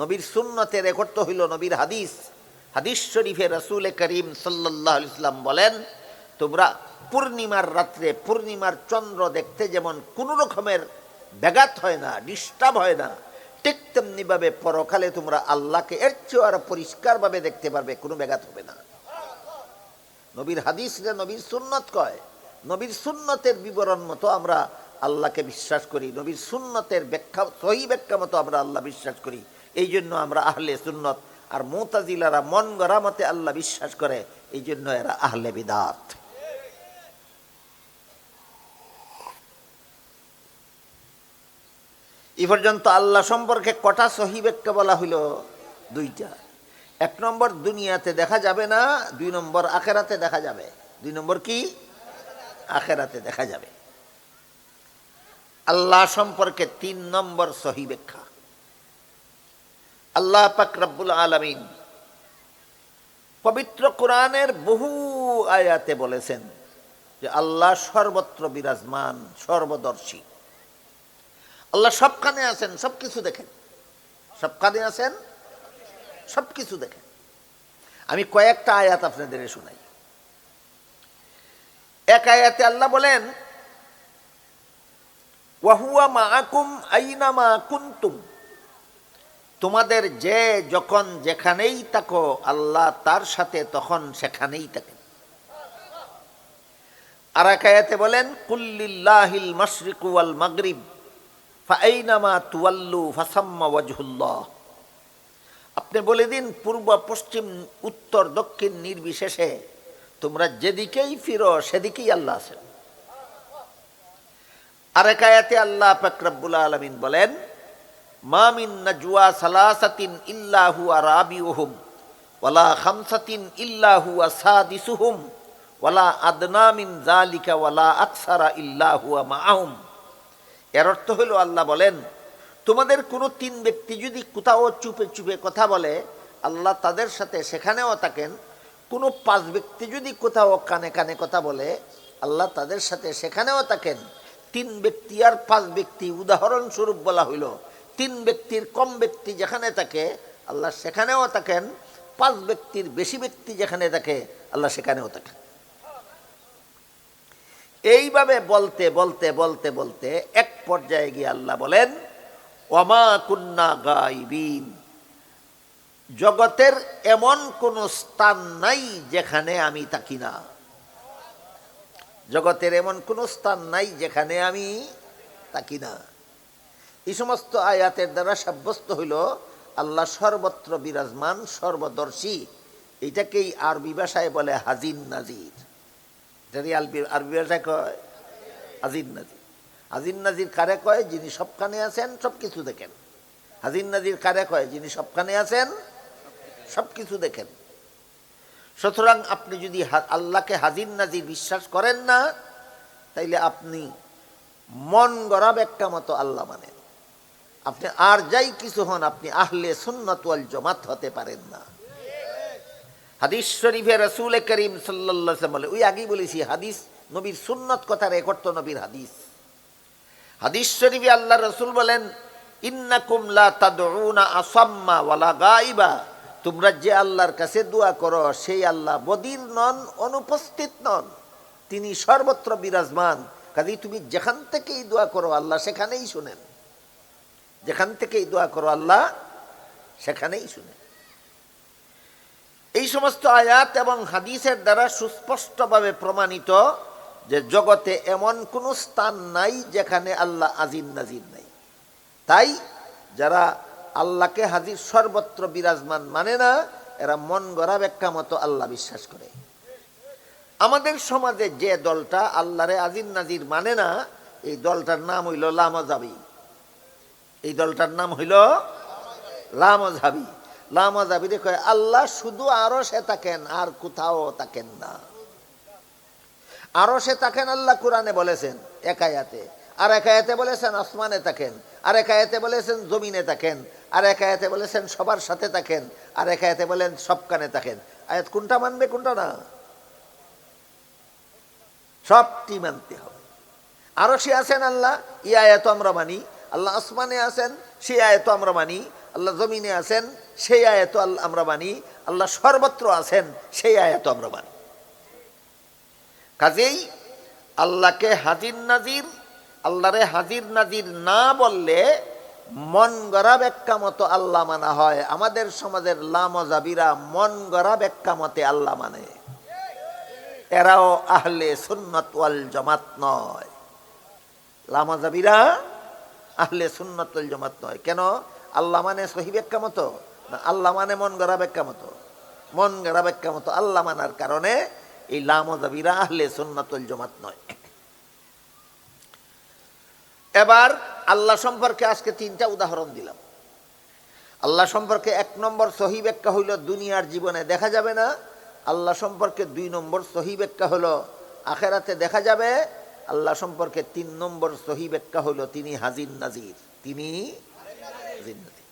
[SPEAKER 1] নবীর সুন্নতের রেকর্ড তো হইল নবীর হাদিস। হাদিস শরীফে রাসূল করিম সাল্লাল্লাহু আলাইহি ওয়াসাল্লাম বলেন, তোমরা পূর্ণিমার রাত্রে পূর্ণিমার চন্দ্র দেখতে যেমন কোনো রকমের ব্যাঘাত হয় না, ডিস্টার্ব হয় না, ঠিক তেমনিভাবে পরকালে তোমরা আল্লাহকে এর চেয়ে আরো পরিষ্কারভাবে দেখতে পারবে, কোনো ব্যাঘাত হবে না। নবীর হাদিস, নবীর সুন্নত কয়। নবীর সুন্নতের বিবরণ মতো আমরা আল্লাহকে বিশ্বাস করি, নবীর সুন্নতের ব্যাখ্যা, সহি ব্যাখ্যা মতো আমরা আল্লাহ বিশ্বাস করি। এই জন্য আমরা আহলে সুন্নত। আর মুতাজিলারা মন গড়া মতে আল্লাহ বিশ্বাস করে, এই জন্য এরা আহলে বিদাত। এই পর্যন্ত আল্লাহ সম্পর্কে কটা সহি ব্যাখ্যা বলা হইল? 2টা। 1 নম্বর দুনিয়াতে দেখা যাবে না, 2 নম্বর আখেরাতে দেখা যাবে। 2 নম্বর কি? আখেরাতে দেখা যাবে। আল্লাহ সম্পর্কে 3 নম্বর সহি ব্যাখ্যা। আল্লাহ পাক রব্বুল আলামিন পবিত্র কোরআনের বহু আয়াতে বলেছেন যে আল্লাহ সর্বত্র বিরাজমান, সর্বদর্শী। আল্লাহ সবখানে আছেন, সবকিছু দেখেন। সবখানে আছেন, সবকিছু দেখেন। আমি কয়েকটা আয়াত আপনাদের শোনাই। এক আয়াতে আল্লাহ বলেন, ওয়াহুয়া মাআকুম আইনামা কুনতুম। তোমাদের যে যখন যেখানেই থাকো, আল্লাহ তার সাথে তখন সেখানেই থাকেন। আর এক আয়াতে বলেন, কুল্লিল্লাহিল মাশরিকু ওয়াল মাগরিব ফাআইনামা তুওয়াল্লু ফাসাম্মা ওয়াজহুল্লাহ। আপনি বলে দিন, পূর্ব পশ্চিম উত্তর দক্ষিণ নির্বিশেষে তোমরা যেদিকেই ফিরো সেদিকেই আল্লাহ আছেন। আর এক আয়াতে আল্লাহ পাক রব্বুল আলামিন বলেন, মা মিন নাজওয়া সালাসাতিন ইল্লা হুয়া রাবিউহুম ওয়ালা খামসাতিন ইল্লা হুয়া সাদিসুহুম ওয়ালা আদনা মিন যালিকা ওয়ালা আকসারা ইল্লা হুয়া মাআহুম। এর অর্থ হলো, আল্লাহ বলেন, তোমাদের কোনো 3 ব্যক্তি যদি কোথাও চুপে চুপে কথা বলে, আল্লাহ তাদের সাথে সেখানেও থাকেন। কোনো 5 ব্যক্তি যদি কোথাও কানে কানে কথা বলে, আল্লাহ তাদের সাথে সেখানেও থাকেন। 3 ব্যক্তি আর 5 ব্যক্তি উদাহরণস্বরূপ বলা হইল। 3 ব্যক্তির কম ব্যক্তি যেখানে থাকে, আল্লাহ সেখানেও থাকেন। 5 ব্যক্তির বেশি ব্যক্তি যেখানে থাকে, আল্লাহ সেখানেও থাকেন। এইভাবে বলতে বলতে বলতে বলতে এক পর্যায়ে গিয়ে আল্লাহ বলেন, ওয়ামা কুন্না গায়বিন। জগতের এমন কোন স্থান নাই যেখানে আমি থাকি না। জগতের এমন কোন স্থান নাই যেখানে আমি থাকি না। এই সমস্ত আয়াতের দ্বারা সাব্যস্ত হইল আল্লাহ সর্বত্র বিরাজমান, সর্বদর্শী। এইটাকেই আরবি ভাষায় বলে হাজিন নাজির। আরবি ভাষায় কয় হাজিন নাজির। হাজিন নাজির কারে কয়? যিনি সবখানে আছেন, সবকিছু দেখেন। হাজিন নাজির কারে কয়? যিনি সবখানে আছেন, সবকিছু দেখেন। সুতরাং আপনি যদি আল্লাহকে হাজির নাজির বিশ্বাস করেন না, তাইলে আপনি মন গড়া ব্যাখ্যা মতো আল্লাহ মানেন। আপনি আর যাই কিছু হন, আপনি আহলে সুন্নাত ওয়াল জামাত হতে পারেন না। হাদিস শরীফে রাসূল করিম সাল্লাল্লাহু আলাইহি ওয়াসাল্লাম বলে, ওই আগেই বলেছি, হাদিস নবীর সুন্নত কথা রেকর্ড তো নবীর হাদিস। হাদিস শরীফে আল্লাহ রাসূল বলেন, ইন্নাকুম লা তাদউনা আসাম্মা ওয়ালা গায়বা। তোমরা যে আল্লাহর কাছে দোয়া করো, সেই আল্লাহ বদির নন, অনুপস্থিত নন। তিনি সর্বত্র বিরাজমান। কাজেই তুমি যেখান থেকেই দোয়া করো, আল্লাহ সেখানেই শুনেন। যেখান থেকেই দোয়া করো, আল্লাহ সেখানেই শুনেন। এই সমস্ত আয়াত এবং হাদিসের দ্বারা সুস্পষ্টভাবে প্রমাণিত যে জগতে এমন কোনো স্থান নাই যেখানে আল্লাহ আজির নাজির নাই। তাই যারা আল্লাহকে হাজির সর্বত্র বিরাজমান মানে না, এরা মন গড়া ব্যাখ্যা মতো আল্লাহ বিশ্বাস করে। আমাদের সমাজে যে দলটা আল্লাহরে আজির নাজির মানে না, এই দলটার নাম হইল লামাযাবি। এই দলটার নাম হইল লামাযাবি। লামাযাবিরে কয় আল্লাহ শুধু আরশে থাকেন, আর কোথাও থাকেন না। আরশে থাকেন আল্লাহ কোরআনে বলেছেন এক আয়াতে, আর এক আয়াতে বলেছেন আসমানে থাকেন, আর এক আয়াতে বলেছেন জমিনে থাকেন, আর এক আয়াতে বলেছেন সবার সাথে থাকেন, আর এক আয়াতে বলেন সবখানে থাকেন। আয়াত কোনটা মানবে কোনটা না? সবটি মানতে হবে। আরশে আছেন আল্লাহ, এই আয়াত আমরা মানি। আল্লাহ আসমানে আছেন, সেই আয়াত আমরা মানি। আল্লাহ জমিনে আছেন, সেই আয়াত আমরা মানি। আল্লাহ সর্বত্র আছেন, সেই আয়াত আমরা মানি। কাজেই আল্লাহকে হাজির নাজির, আল্লাহরে হাজির নাজির না বললে মন গড়া ব্যাখ্যা মতো আল্লাহ মানা হয়। আমাদের সমাজের লামাযাবিরা মন গড়া ব্যাখ্যা মতে আল্লাহ মানে। এরাও আহলে সুন্নাত ওয়াল জামাত নয়। লামাযাবিরা আহলে সুন্নাত ওয়াল জামাত নয়। কেন? আল্লাহ মানে সহি ব্যাখ্যা মতো না, আল্লাহ মানে মন গড়া ব্যাখ্যা মতো? মন গড়া ব্যাখ্যা মতো আল্লাহ মানার কারণে এই লামাযাবিরা আহলে সুন্নাত ওয়াল জামাত নয়। এবার আল্লাহ সম্পর্কে আজকে 3টা উদাহরণ দিলাম। আল্লাহ সম্পর্কে 1 নম্বর সহি ব্যাখ্যা হইল দুনিয়ার জীবনে দেখা যাবে না। আল্লাহ সম্পর্কে 2 নম্বর সহি ব্যাখ্যা হলো আখেরাতে দেখা যাবে। আল্লাহ সম্পর্কে 3 নম্বর সহি ব্যাখ্যা হলো তিনি হাজির নাজির। তিনি হাজির নাজির।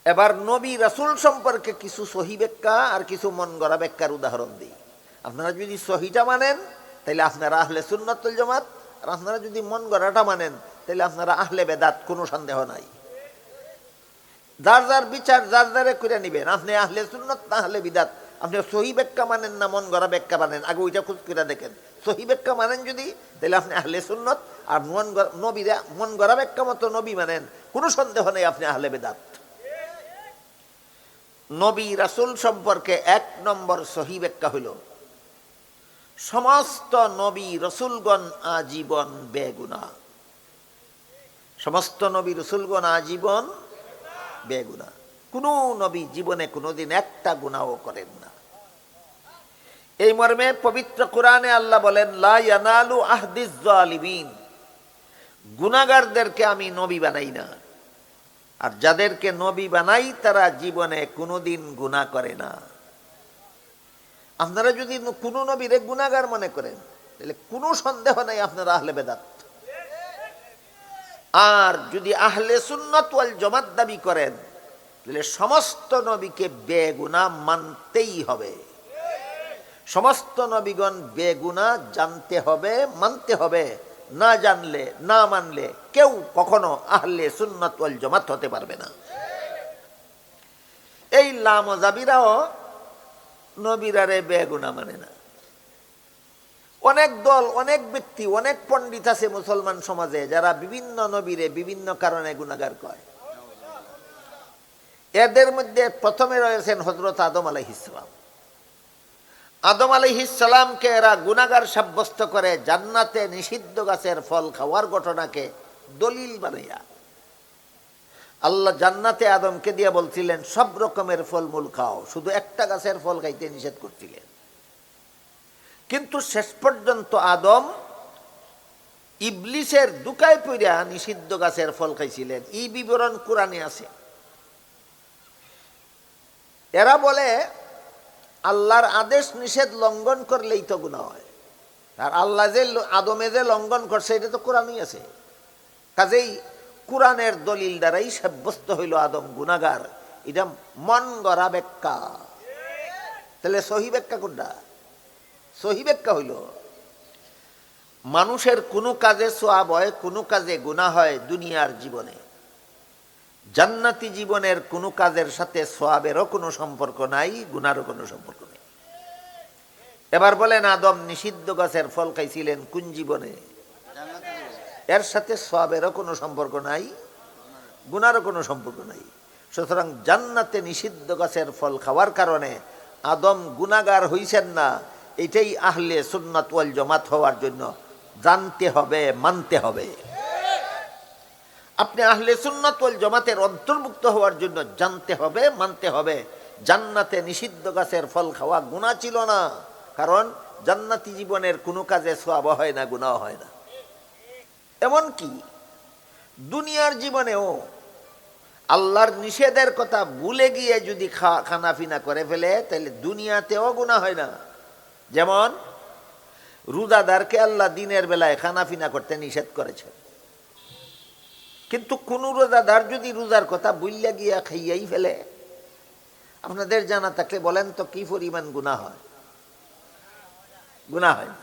[SPEAKER 1] এবার নবী রাসূল সম্পর্কে কিছু সহি ব্যাখ্যা আর কিছু মন গড়া ব্যাখ্যার উদাহরণ দিই। আপনারা যদি সহিটা মানেন তাহলে আপনারা আহলে সুন্নাত ওয়াল জামাত, আর আপনারা যদি মন গড়াটা মানেন তাহলে আপনারা আহলে বেদাত, কোনো সন্দেহ নাই। যার যার বিচার যার যারে করে নিবেন। আপনি আহলে সুন্নাত না আহলে বিদাত, আপনি সহি ব্যাখ্যা মানেন না মন গড়া ব্যাখ্যা মানেন, আগে ওইটা খোঁজ করে দেখেন। সহি ব্যাখ্যা মানেন যদি, তাহলে আপনি আহলে সুন্নাত, আর নবীরা মন গড়া ব্যাখ্যা মতো নবী মানেন, কোনো সন্দেহ নেই আপনি আহলে বেদাত। নবী রাসূল সম্পর্কে 1 নম্বর সহি ব্যাখ্যা হইল সমস্ত নবী রসুলগণ আজীবন বেগুনাহ। সমস্ত নবী রসুলগণ আজীবন বেগুনাহ। কোনো নবী জীবনে কোনোদিন একটা গুনাহও করেন না। এই মর্মে পবিত্র কোরআনে আল্লাহ বলেন লা ইয়ানালু আহদিজ জালিমিন, গুনাহগারদেরকে আমি নবী বানাই না, আর যাদেরকে নবী বানাই তারা জীবনে কোনোদিন গুনাহ করে না। আপনারা যদি কোনো নবীরে গুনাহগার মনে করেন তাহলে কোনো সন্দেহ নাই আপনারা আহলে বেদাত। আর যদি আহলে সুন্নাত ওয়াল জামাত দাবি করেন তাহলে সমস্ত নবীকে বেগুনাহ মানতেই হবে। সমস্ত নবীগণ বেগুনাহ জানতে হবে, মানতে হবে। না জানলে, না মানলে কেউ কখনো আহলে সুন্নাত ওয়াল জামাত হতে পারবে না। এই লামাযাবিরাও নবীরারে বেগুনাহ মানে না। অনেক দল, অনেক ব্যক্তি, অনেক পণ্ডিত আছে মুসলমান সমাজে যারা বিভিন্ন নবীরে বিভিন্ন কারণে গুনাহগার কয়। এদের মধ্যে প্রথমে রয়েছেন হযরত আদম আলাইহিস সালাম। আদম আলাইহিস সালামকে এরা গুনাহগার সাব্যস্ত করে জান্নাতে নিষিদ্ধ গাছের ফল খাওয়ার ঘটনাকে দলিল বানাইয়া। আল্লাহ জান্নাতে আদমকে দিয়ে বলছিলেন সব রকমের ফলমূল খাও, শুধু একটা গাছের ফল খাইতে নিষেধ করছিলেন। কিন্তু শেষ পর্যন্ত আদম ইবলিসের দুকায় পইরা নিষিদ্ধ গাছের ফল খাইছিলেন। এই বিবরণ কোরআনে আছে। এরা বলে আল্লাহর আদেশ নিষেধ লঙ্ঘন করলেই তো গুনাহ হয়, আর আল্লাহ যে আদমে যে লঙ্ঘন করছে এটা তো কোরআনই আছে। কাজেই কোরআনের দলিল দ্বারাই সাব্যস্ত হইল আদম গুনাহগার। এটা মন গড়া ব্যাখ্যা। তাহলে সহি ব্যাখ্যা কোনটা? সহি ব্যাখ্যা হইল মানুষের কোনো কাজে সওয়াব হয়, কোনো কাজে গুনাহ হয় দুনিয়ার জীবনে। জান্নাতি জীবনের কোনো কাজের সাথে সওয়াবেরও কোনো সম্পর্ক নাই, গুনারও কোনো সম্পর্ক নেই। এবার বলেন আদম নিষিদ্ধ গাছের ফল খাইছিলেন কোন জীবনে? এর সাথে সওয়াবেরও কোনো সম্পর্ক নাই, গুনারও কোনো সম্পর্ক নাই। সুতরাং জান্নাতে নিষিদ্ধ গাছের ফল খাওয়ার কারণে আদম গুনাহগার হইছেন না, এটাই আহলে সুন্নাত ওয়াল জামাত হওয়ার জন্য জানতে হবে, মানতে হবে। আপনি আহলে সুন্নাত ওয়াল জামাতের অন্তর্ভুক্ত হওয়ার জন্য জানতে হবে, মানতে হবে জান্নাতে নিষিদ্ধ গাছের ফল খাওয়া গুনাহ ছিল না, কারণ জান্নাতি জীবনের কোনো কাজে সওয়াব হয় না, গুনাহ হয় না। এমনকি দুনিয়ার জীবনেও আল্লাহর নিষেধের কথা ভুলে গিয়ে যদি খানাফিনা করে ফেলে তাহলে দুনিয়াতেও গুনাহ হয় না। যেমন রোজাদারকে আল্লাহ দিনের বেলায় খানাফিনা করতে নিষেধ করেছেন, কিন্তু কোন রোজাদার যদি রোজার কথা ভুলে গিয়া খাইয়াই ফেলে, আপনাদের জানা থাকলে বলেন তো কি পরিমাণ গুনাহ হয়? গুনাহ হয় না।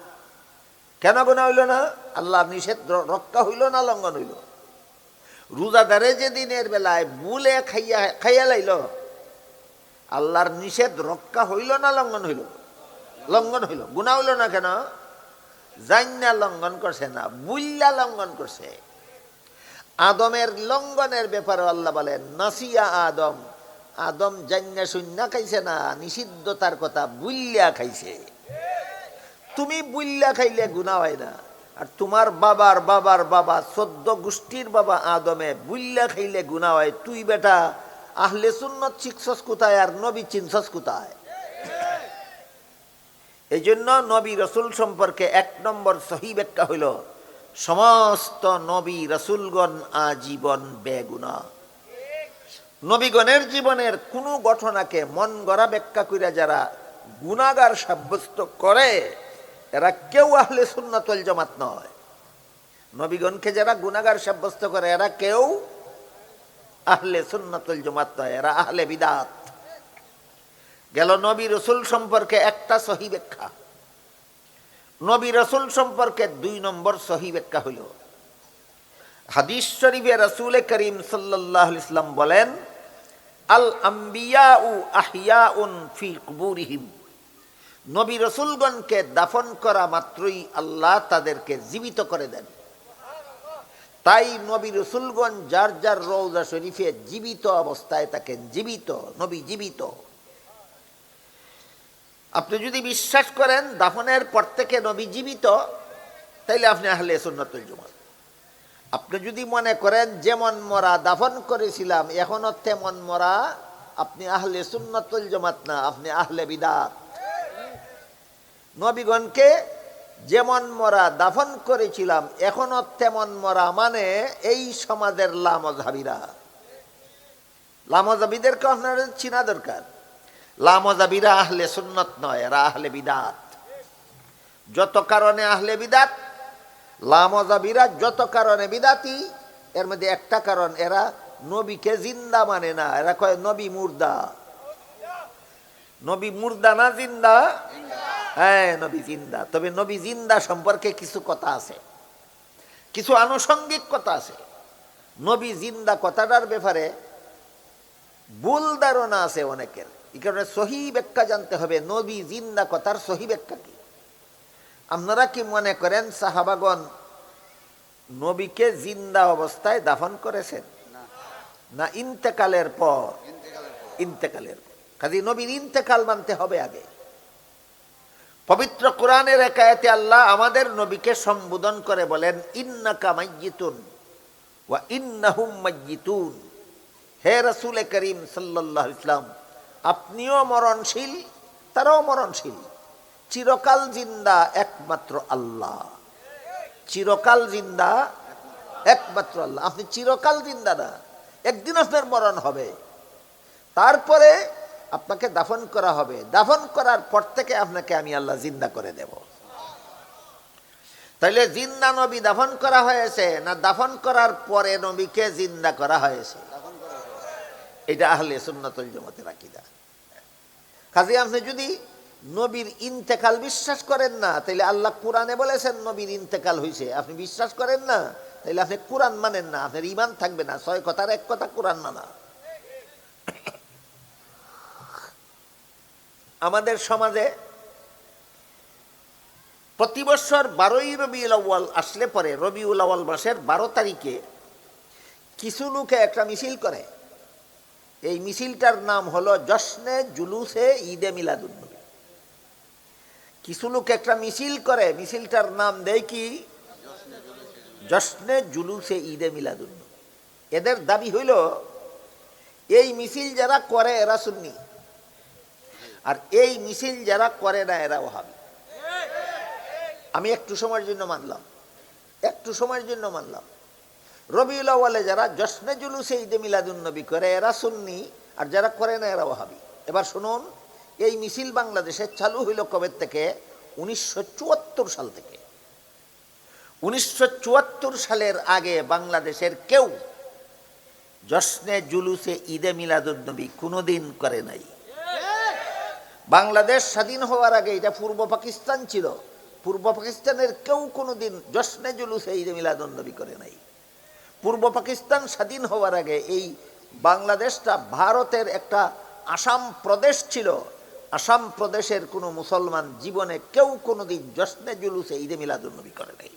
[SPEAKER 1] কেন গুনাহ হইল না? আল্লাহর নিষেধ রক্ষা হইল না লঙ্ঘন হইল? রোজাদারে যে দিনের বেলায় ভুলে খাইয়া লাইল, আল্লাহর নিষেধ রক্ষা হইল না লঙ্ঘন হইল? লঙ্ঘন হইল। গুনাহ হইল না কেন? জান্না লঙ্ঘন করছে না, বুল্লা লঙ্ঘন করছে। আদমের লঙ্ঘনের ব্যাপারে আল্লাহ বলেন নাসিয়া আদম, আদম জান্না শূন্যা খাইছে না, নিষিদ্ধতার কথা বুল্লা খাইছে। তুমি বুল্লা খাইলে গুনাহ হয় না, আর তোমার বাবার বাবার বাবা 14 গোষ্ঠীর বাবা আদমে বুল্লা খাইলে গুনাহ হয়। তুই বেটা আহলে সুন্নাত শিখছস কোথায় আর নবী চিনছস কোথায়? এই জন্য নবী রসুল সম্পর্কে 1 নম্বর সহি ব্যাখ্যা হইল সমস্ত নবী রসুলগণ আজীবন বেগুনাহ। নবীগণের জীবনের কোনো ঘটনাকে মন গড়া ব্যাখ্যা কইরা যারা গুনাহগার সাব্যস্ত করে এরা কেউ আহলে সুন্নাত ওয়াল জামাত নয়। নবীগণকে যারা গুনাহগার সাব্যস্ত করে এরা কেউ আহলে সুন্নাত ওয়াল জামাত নয়, এরা আহলে বিদআত। গেল নবী রসুল সম্পর্কে একটা সহি ব্যাখ্যা। নবী রসুল সম্পর্কে 2 নম্বর সহি ব্যাখ্যা হইল হাদিস শরীফে রাসূল করিম সাল্লাল্লাহু আলাইহি ওয়াসাল্লাম বলেন আল আম্বিয়াউ আহইয়াউন ফি কুবুরিহিম, নবী রসুলগণকে দাফন করা মাত্রই আল্লাহ তাদেরকে জীবিত করে দেন। তাই নবী রসুলগণ যার যার রওজা শরীফে জীবিত অবস্থায় থাকেন, জীবিত নবী জীবিত। আপনি যদি বিশ্বাস করেন দাফনের পর থেকে নবী জীবিত, তাইলে আপনি আহলে সুন্নাত ওয়াল জামাত। আপনি যদি মনে করেন যেমন মরা দাফন করেছিলাম এখনো তেমন মরা, আপনি আহলে সুন্নাত ওয়াল জামাত না, আপনি আহলে বিদআত। নবীগণকে যেমন মরা দাফন করেছিলাম এখনো তেমন মরা মানে এই সমাজের লামাযহাবীরা। লামাযহাবীদেরকে আপনাদের চিনা দরকার। লামাযহাবীরা আহলে সুন্নাত নয়, এরা আহলে বিদআত। যত কারণে আহলে বিদআত, লামাযহাবীরা যত কারণে বিদআতি, এর মধ্যে একটা কারণ এরা নবীকে জিন্দা মানে না। এরা কয় নবী মুর্দা। নবী মুর্দা না জিন্দা? হ্যাঁ, নবী জিন্দা। তবে নবী জিন্দা সম্পর্কে কিছু কথা আছে, কিছু আনুষঙ্গিক কথা আছে। নবী জিন্দা কথাটার ব্যাপারে ভুল ধারণা আছে অনেকের। এই কারণে সহি ব্যাখ্যা জানতে হবে। নবী জিন্দা কথার সহি ব্যাখ্যা কি? আপনারা কি মনে করেন সাহাবাগণ নবীকে জিন্দা অবস্থায় দাফন করেছেন না ইন্তেকালের পর? ইন্তেকালের পর। কাজী নবীর ইন্তেকাল মানতে হবে আগে। পবিত্র কোরআনের এক আয়াতে আল্লাহ আমাদের নবীকে সম্বোধন করে বলেন ইন্নাকা মাইয়িতুন ওয়া ইন্নাহুম মাইয়িতুন। হে রাসূল করিম সাল্লাল্লাহু আলাইহি ওয়াসাল্লাম, আপনিও মরণশীল, তারাও মরণশীল। চিরকাল জিন্দা একমাত্র আল্লাহ। চিরকাল জিন্দা একমাত্র আল্লাহ। আপনি চিরকাল জিন্দা না, একদিন আপনার মরণ হবে, তারপরে আপনাকে দাফন করা হবে। দাফন করার পর থেকে আপনাকে আমি আল্লাহ জিন্দা করে দেব। তাইলে জিন্দা নবী দাফন করা হয়েছে না দাফন করার পরে নবীকে জিন্দা করা হয়েছে? এটা আহলে সুন্নাত ওয়াল জামাতের আকীদা। কাজে আপনি যদি নবীর ইন্তেকাল বিশ্বাস করেন না, তাইলে আল্লাহ কোরআনে বলেছেন নবীর ইন্তেকাল হয়েছে, আপনি বিশ্বাস করেন না, তাইলে আপনি কোরআন মানেন না, আপনার ঈমান থাকবে না। 6 কথার 1 কথা কোরআন মানা। আমাদের সমাজে প্রতি বছর 12ই রবিউল আউয়াল আসলে পরে রবিউল আউয়াল মাসের 12 তারিখে কিছু লোকে একটা মিছিল করে। এই মিছিলটার নাম হলো জশ্নে জুলুসে ঈদে মিলাদুন্নবী। কিছু লোক একটা মিছিল করে, মিছিলটার নাম দেয় কি জশ্নে জুলুসে ঈদে মিলাদুন্নবী। এদের দাবি হইল এই মিছিল যারা করে এরা সুন্নি, আর এই মিছিল যারা করে না এরা ওহাবি। আমি একটু সময়ের জন্য মানলাম রবিউল আউয়ালে যারা জশ্নে জুলুসে ঈদে মিলাদুন্নবী করে এরা সুন্নি, আর যারা করে না এরা ওহাবি। এবার শুনুন, এই মিছিল বাংলাদেশে চালু হইল কবে থেকে? 1974 সাল থেকে। 1974 সালের আগে বাংলাদেশের কেউ জশ্নে জুলুসে ঈদে মিলাদুন্নবী কোনোদিন করে নাই। বাংলাদেশ স্বাধীন হওয়ার আগে এটা পূর্ব পাকিস্তান ছিল, পূর্ব পাকিস্তানের কেউ কোনোদিন জশ্নে জুলুসে ঈদে মিলাদুন্নবী করে নাই। পূর্ব পাকিস্তান স্বাধীন হওয়ার আগে এই বাংলাদেশটা ভারতের একটা আসাম প্রদেশ ছিল। আসাম প্রদেশের কোনো মুসলমান জীবনে কেউ কোনোদিন জশ্নে জুলুসে ঈদে মিলাদুন্নবী করে নাই।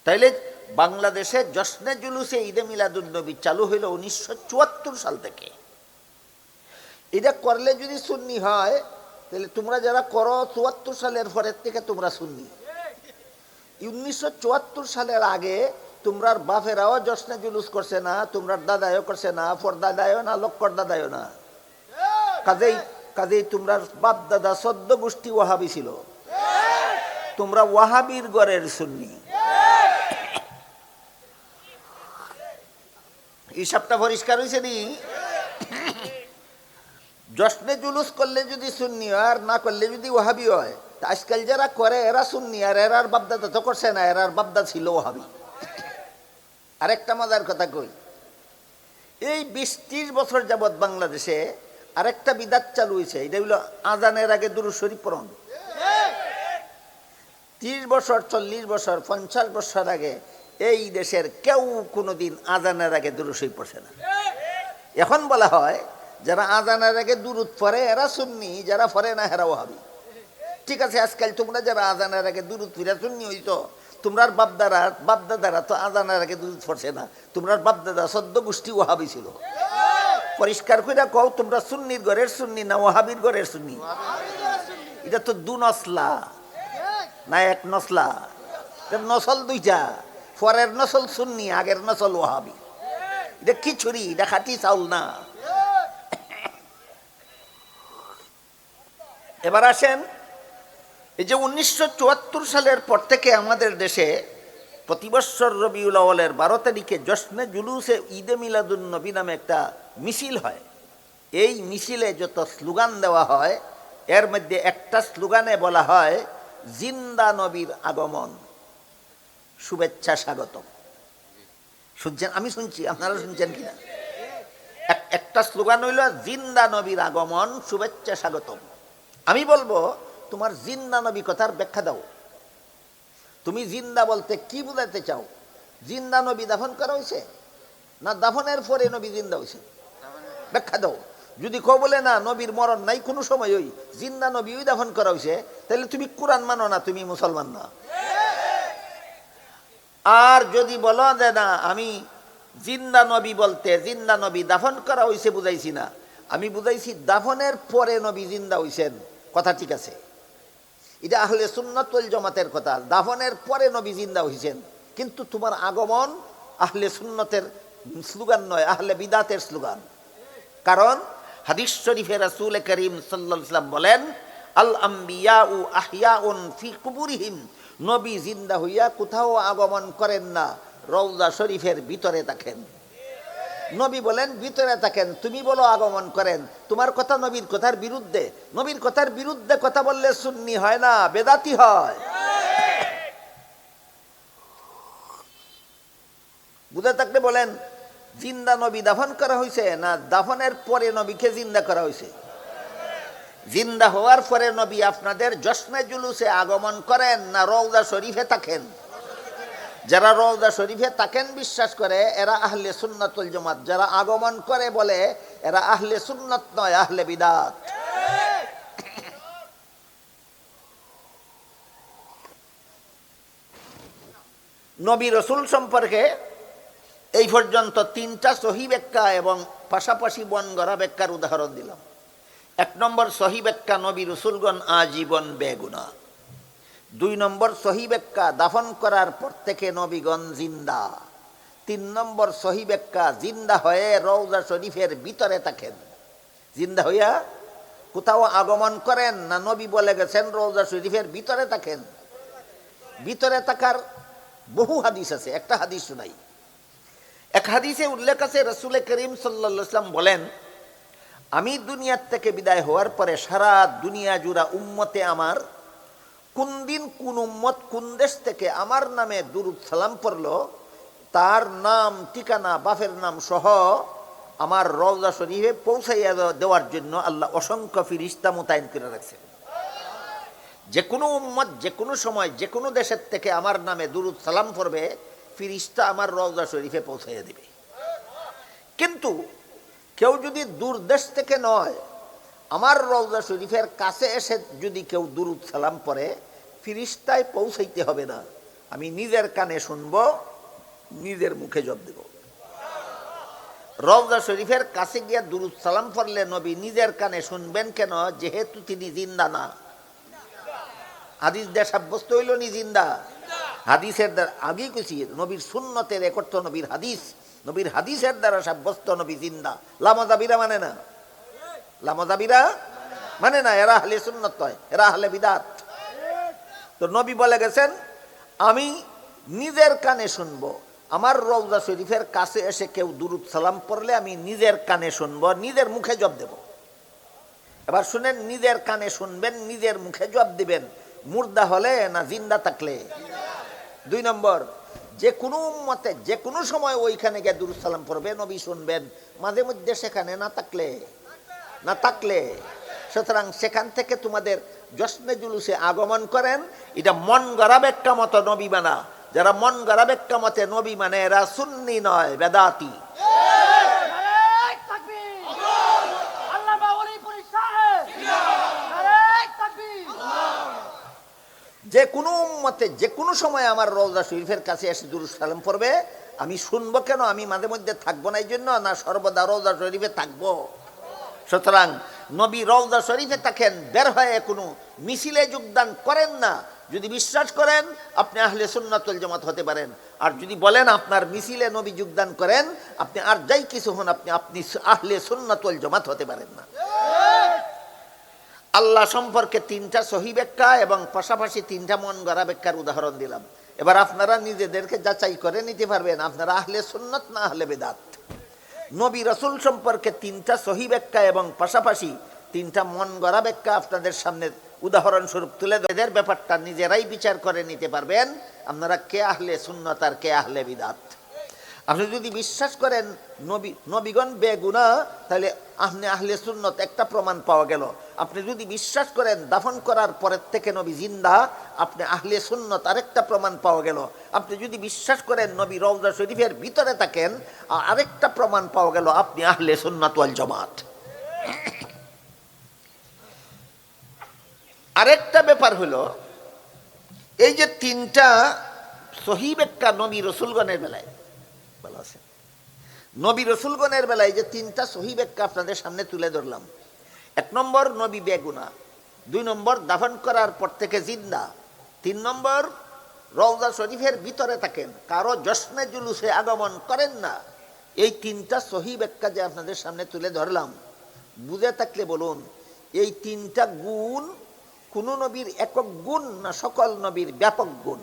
[SPEAKER 1] তাইলে বাংলাদেশে জশ্নে জুলুসে ঈদে মিলাদুন্নবী চালু হইল 1974 সাল থেকে। এটা করলে যদি সুন্নি হয়, তাহলে তোমরা যারা করো 74 সালের পরের থেকে তোমরা সুন্নি। 1974 সালের আগে তোমরার বাপেরাও জশ্নে জুলুস করছে না, তোমরার দাদায়ও করছে না, পরদাদায়ও না, লক্কর দাদায়ও না। কাজেই তোমরার বাপ দাদা 14 গোষ্ঠী ওয়াহাবি ছিল, তোমরা ওয়াহাবির ঘরের সুন্নি। হিসাবটা পরিষ্কার হয়েছে নি? জশ্নে জুলুস করলে যদি সুন্নি হয় আর না করলে যদি ওয়াহাবি হয়, আজকাল যারা করে এরা সুন্নি, আর এরার বাপদাদা তো করছে না, এরার বাপদা ছিল ওয়াহাবি। আরেকটা মজার কথা কই, এই 20-30 বছর যাবৎ বাংলাদেশে আরেকটা বিদাত চালু হয়েছে। এটা হলো আজানের আগে দুরূদ শরীফ পড়ুন। 30 বছর, 40 বছর, 50 বছর আগে এই দেশের কেউ কোনোদিন আজানের আগে দুরূদ শরীফ পড়ছে না। এখন বলা হয় যারা আজানের আগে দুরূদ পড়ে এরা সুন্নি, যারা পড়ে না এরা ওয়াহাবি। ঠিক আছে, আজকাল তোমরা যারা আজানের আগে দুরূদ পড়ে সুন্নি হইতো, তোমরার বাপদাদারা তো আজানের আগে দুরূদ পড়ছে না, তোমরার বাপদাদা 14 গোষ্ঠী ওয়াহাবি ছিল। পরিষ্কার করে কও, তোমরা সুন্নির ঘরের সুন্নি না ওয়াহাবির ঘরের সুন্নি? এটা তো দু নসলা না এক নসলা, নসল দুইটা। পরের নসল সুন্নি, আগের নসল ওয়াহাবি। এটা খিচুড়ি, এটা খাঁটি চাউল না। এবার আসেন, এই যে 1974 সালের পর থেকে আমাদের দেশে প্রতি বৎসর রবিউল আউয়ালের 12 তারিখে জশ্নে জুলুসে ঈদে মিলাদুন্নবী নামে একটা মিছিল হয়। এই মিছিলে যত স্লোগান দেওয়া হয়, এর মধ্যে একটা স্লোগানে বলা হয় জিন্দা নবীর আগমন, শুভেচ্ছা স্বাগতম। শুনছেন? আমি শুনছি, আপনারা শুনছেন কিনা? একটা স্লোগান হইল জিন্দা নবীর আগমন, শুভেচ্ছা স্বাগতম। আমি বলবো, তোমার জিন্দা নবী কথার ব্যাখ্যা দাও। তুমি জিন্দা বলতে কি বুঝাতে চাও? জিন্দা নবী দাফন করা হয়েছে না দাফনের পরে নবী জিন্দা হয়েছে? ব্যাখ্যা দাও। যদি কেউ বলে না নবীর মরণ নাই কোনো সময়, ওই জিন্দা নবী ওই দাফন করা হয়েছে, তাহলে তুমি কোরআন মানো না, তুমি মুসলমান না। আর যদি বলো যে না আমি জিন্দা নবী বলতে জিন্দা নবী দাফন করা হয়েছে বুঝাইছি না, আমি বুঝাইছি দাফনের পরে নবী জিন্দা হইছেন, কথা ঠিক আছে। এটা আহলে সুন্নাত ওয়াল জামাতের কথা, দাফনের পরে নবী জিন্দা হইছেন। কিন্তু তোমার আগমন আহলে সুন্নতের স্লোগান নয়, আহলে বিদাতের স্লোগান। কারণ হাদিস শরীফে রাসূল করিম সাল্লাল্লাহু আলাইহি ওয়াসাল্লাম বলেন, আল আম্বিয়াউ আহইয়াউন ফি কুবুরিহিম, নবী জিন্দা হইয়া কোথাও আগমন করেন না, রওজা শরীফের ভিতরে থাকেন। নবী বলেন ভিতরে থাকেন, তুমি বলো আগমন করেন। তোমার কথা নবীর কথার বিরুদ্ধে। নবীর কথার বিরুদ্ধে কথা বললে সুন্নি হয় না, বেদাতি হয়। বুঝে থাকলে বলেন, জিন্দা নবী দাফন করা হয়েছে না দাফনের পরে নবীকে জিন্দা করা হয়েছে? জিন্দা হওয়ার পরে নবী আপনাদের জশ্নে জুলুসে আগমন করেন না রওজা শরীফে থাকেন? যারা রওজা শরীফে থাকেন বিশ্বাস করে এরা আহলে সুন্নাত ওয়াল জামাত, যারা আগমন করে বলে এরা আহলে সুন্নাত নয়, আহলে বিদাত। নবী রাসূল সম্পর্কে এই পর্যন্ত 3টা সহিহ ব্যাখ্যা এবং পাশাপাশি বন গড়া ব্যাখ্যার উদাহরণ দিলাম। 1 নম্বর সহি ব্যাখ্যা, নবী রসুলগণ আজীবন বেগুনা। 2 নম্বর সহি ব্যাখ্যা, দাফন করার পর থেকে নবীগণ জিন্দা। 3 নম্বর সহি ব্যাখ্যা, জিন্দা হয়ে রওজা শরীফের ভিতরে থাকেন। জিন্দা হইয়া কোথাও আগমন করেন না, নবী বলে গেছেন রওজা শরীফের ভিতরে থাকেন। ভিতরে থাকার বহু হাদিস আছে, একটা হাদিস শুনাই। এক হাদিসে উল্লেখ আছে, রাসূল করিম সাল্লাল্লাহু আলাইহি ওয়াসাল্লাম বলেন, আমি দুনিয়ার থেকে বিদায় হওয়ার পরে সারা দুনিয়া জুড়া উম্মতে আমার কোন দিন কোন উম্মত কোন দেশ থেকে আমার নামে দুরূদ সালাম পড়ল, তার নাম ঠিকানা বাপের নাম সহ আমার রওজা শরীফে পৌঁছাইয়া দেওয়ার জন্য আল্লাহ অসংখ্য ফিরিস্তা মোতায়েন করে রাখছেন। যে কোনো উম্মত যে কোনো সময় যে কোনো দেশের থেকে আমার নামে দুরূদ সালাম পড়বে, ফিরিস্তা আমার রওজা শরীফে পৌঁছাইয়া দেবে। কিন্তু কেউ যদি দূর দেশ থেকে নয়, আমার রওজা শরীফের কাছে এসে যদি কেউ দুরূদ সালাম পড়ে, ফিরিস্তায় পৌঁছাইতে হবে না, আমি নিজের কানে শুনব, নিজের মুখে জবাব দেব। রওজা শরীফের কাছে গিয়া দুরূদ সালাম পড়লে নবী নিজের কানে শুনবেন কেন? যেহেতু তিনি জিন্দা না। হাদিস দিয়ে সাব্যস্ত হইল নি জিন্দা। হাদিসের দ্বারা আগেই কইছি, নবীর সুন্নতের একর্থ নবীর হাদিস, নবীর হাদিসের দ্বারা সাব্যস্ত নবী জিন্দা। লামাজাবিরা মানে না, লামাজাবিরা মানে না, এরা আহলে সুন্নত নয়, এরা আহলে বিদাত। তো নবী বলে গেছেন, আমি নিজের কানে শুনবো, আমার রওজা শরীফের কাছে এসে কেউ দুরূদ সালাম পড়লে আমি নিজের কানে শুনবো, নিজের মুখে জবাব দেব। এবার শুনেন, নিজের কানে শুনবেন, নিজের মুখে জবাব দিবেন, মুর্দা হলে না জিন্দা থাকলে। 2 নম্বর, যে কোনো উম্মতে যে কোনো সময় ওইখানে গিয়ে দুরূদ সালাম পড়বে, নবী শুনবেন, মাঝে মধ্যে সেখানে না থাকলে সুতরাং সেখান থেকে তোমাদের জশ্নে জুলুসে আগমন করেন। এটা মন গড়া ব্যাখ্যা মতো নবী মানা। যারা মন গড়া ব্যাখ্যা মতে নবী মানে, এরা সুন্নি নয়, বেদাতি। যে কোনো উম্মতে যে কোনো সময় আমার রওজা শরীফের কাছে এসে দুরূদ সালাম পড়বে, আমি শুনবো কেন? আমি মাঝে মধ্যে থাকবো না এই জন্য, না সর্বদা রওজা শরীফে থাকবো। সুতরাং নবী রওজা শরীফে থাকেন, বের হয়ে কোনো মিছিলে যোগদান করেন না। যদি বিশ্বাস করেন আপনি আহলে সুন্নাত ওয়াল জামাত হতে পারেন, আর যদি বলেন আপনার মিছিলে নবী যোগদান করেন, আপনি আর যাই কিছু হন, আপনি আহলে সুন্নাত ওয়াল জামাত হতে পারেন না। আল্লাহ সম্পর্কে 3টা সহি ব্যাখ্যা এবং পাশাপাশি 3টা মন গড়া ব্যাখ্যার উদাহরণ দিলাম। এবার আপনারা নিজেদেরকে যাচাই করে নিতে পারবেন আপনারা আহলে সুন্নাত না আহলে বিদআত। নবী রাসূল সম্পর্কে 3টা সহি ব্যাখ্যা এবং পাশাপাশি 3টা মন গড়া ব্যাখ্যা আপনাদের সামনে উদাহরণস্বরূপ তুলে ধরে, এদের ব্যাপারটা নিজেরাই বিচার করে নিতে পারবেন আপনারা কে আহলে সুন্নাত আর কে আহলে বিদআত। আপনি যদি বিশ্বাস করেন নবীগণ বেগুনাহ, তাহলে আপনি আহলে সুন্নাত, একটা প্রমাণ পাওয়া গেল। আপনি যদি বিশ্বাস করেন দাফন করার পরের থেকে নবী জিন্দা, আপনি আহলে সুন্নাত, আরেকটা প্রমাণ পাওয়া গেল। আপনি যদি বিশ্বাস করেন নবী রওজা শরীফের ভিতরে থাকেন, আরেকটা প্রমাণ পাওয়া গেল, আপনি আহলে সুন্নাত ওয়াল জামাত। আরেকটা ব্যাপার হলো, এই যে 3টা সহি ব্যাখ্যা নবী রসুলগণের বেলায়, ভালো আছে, নবী রসুলগণের বেলায় যে 3টা সহি ব্যাখ্যা আপনাদের সামনে তুলে ধরলাম। 1 নম্বর, নবী বেগুনাহ। 2 নম্বর, দাফন করার পর থেকে জিন্দা। 3 নম্বর, রওজা শরীফের ভিতরে থাকেন, কারো জশ্নে জুলুসে আগমন করেন না। এই 3টা সহি ব্যাখ্যা যে আপনাদের সামনে তুলে ধরলাম, বুঝে থাকলে বলুন, এই 3টা গুণ কোন নবীর একক গুণ না সকল নবীর ব্যাপক গুণ?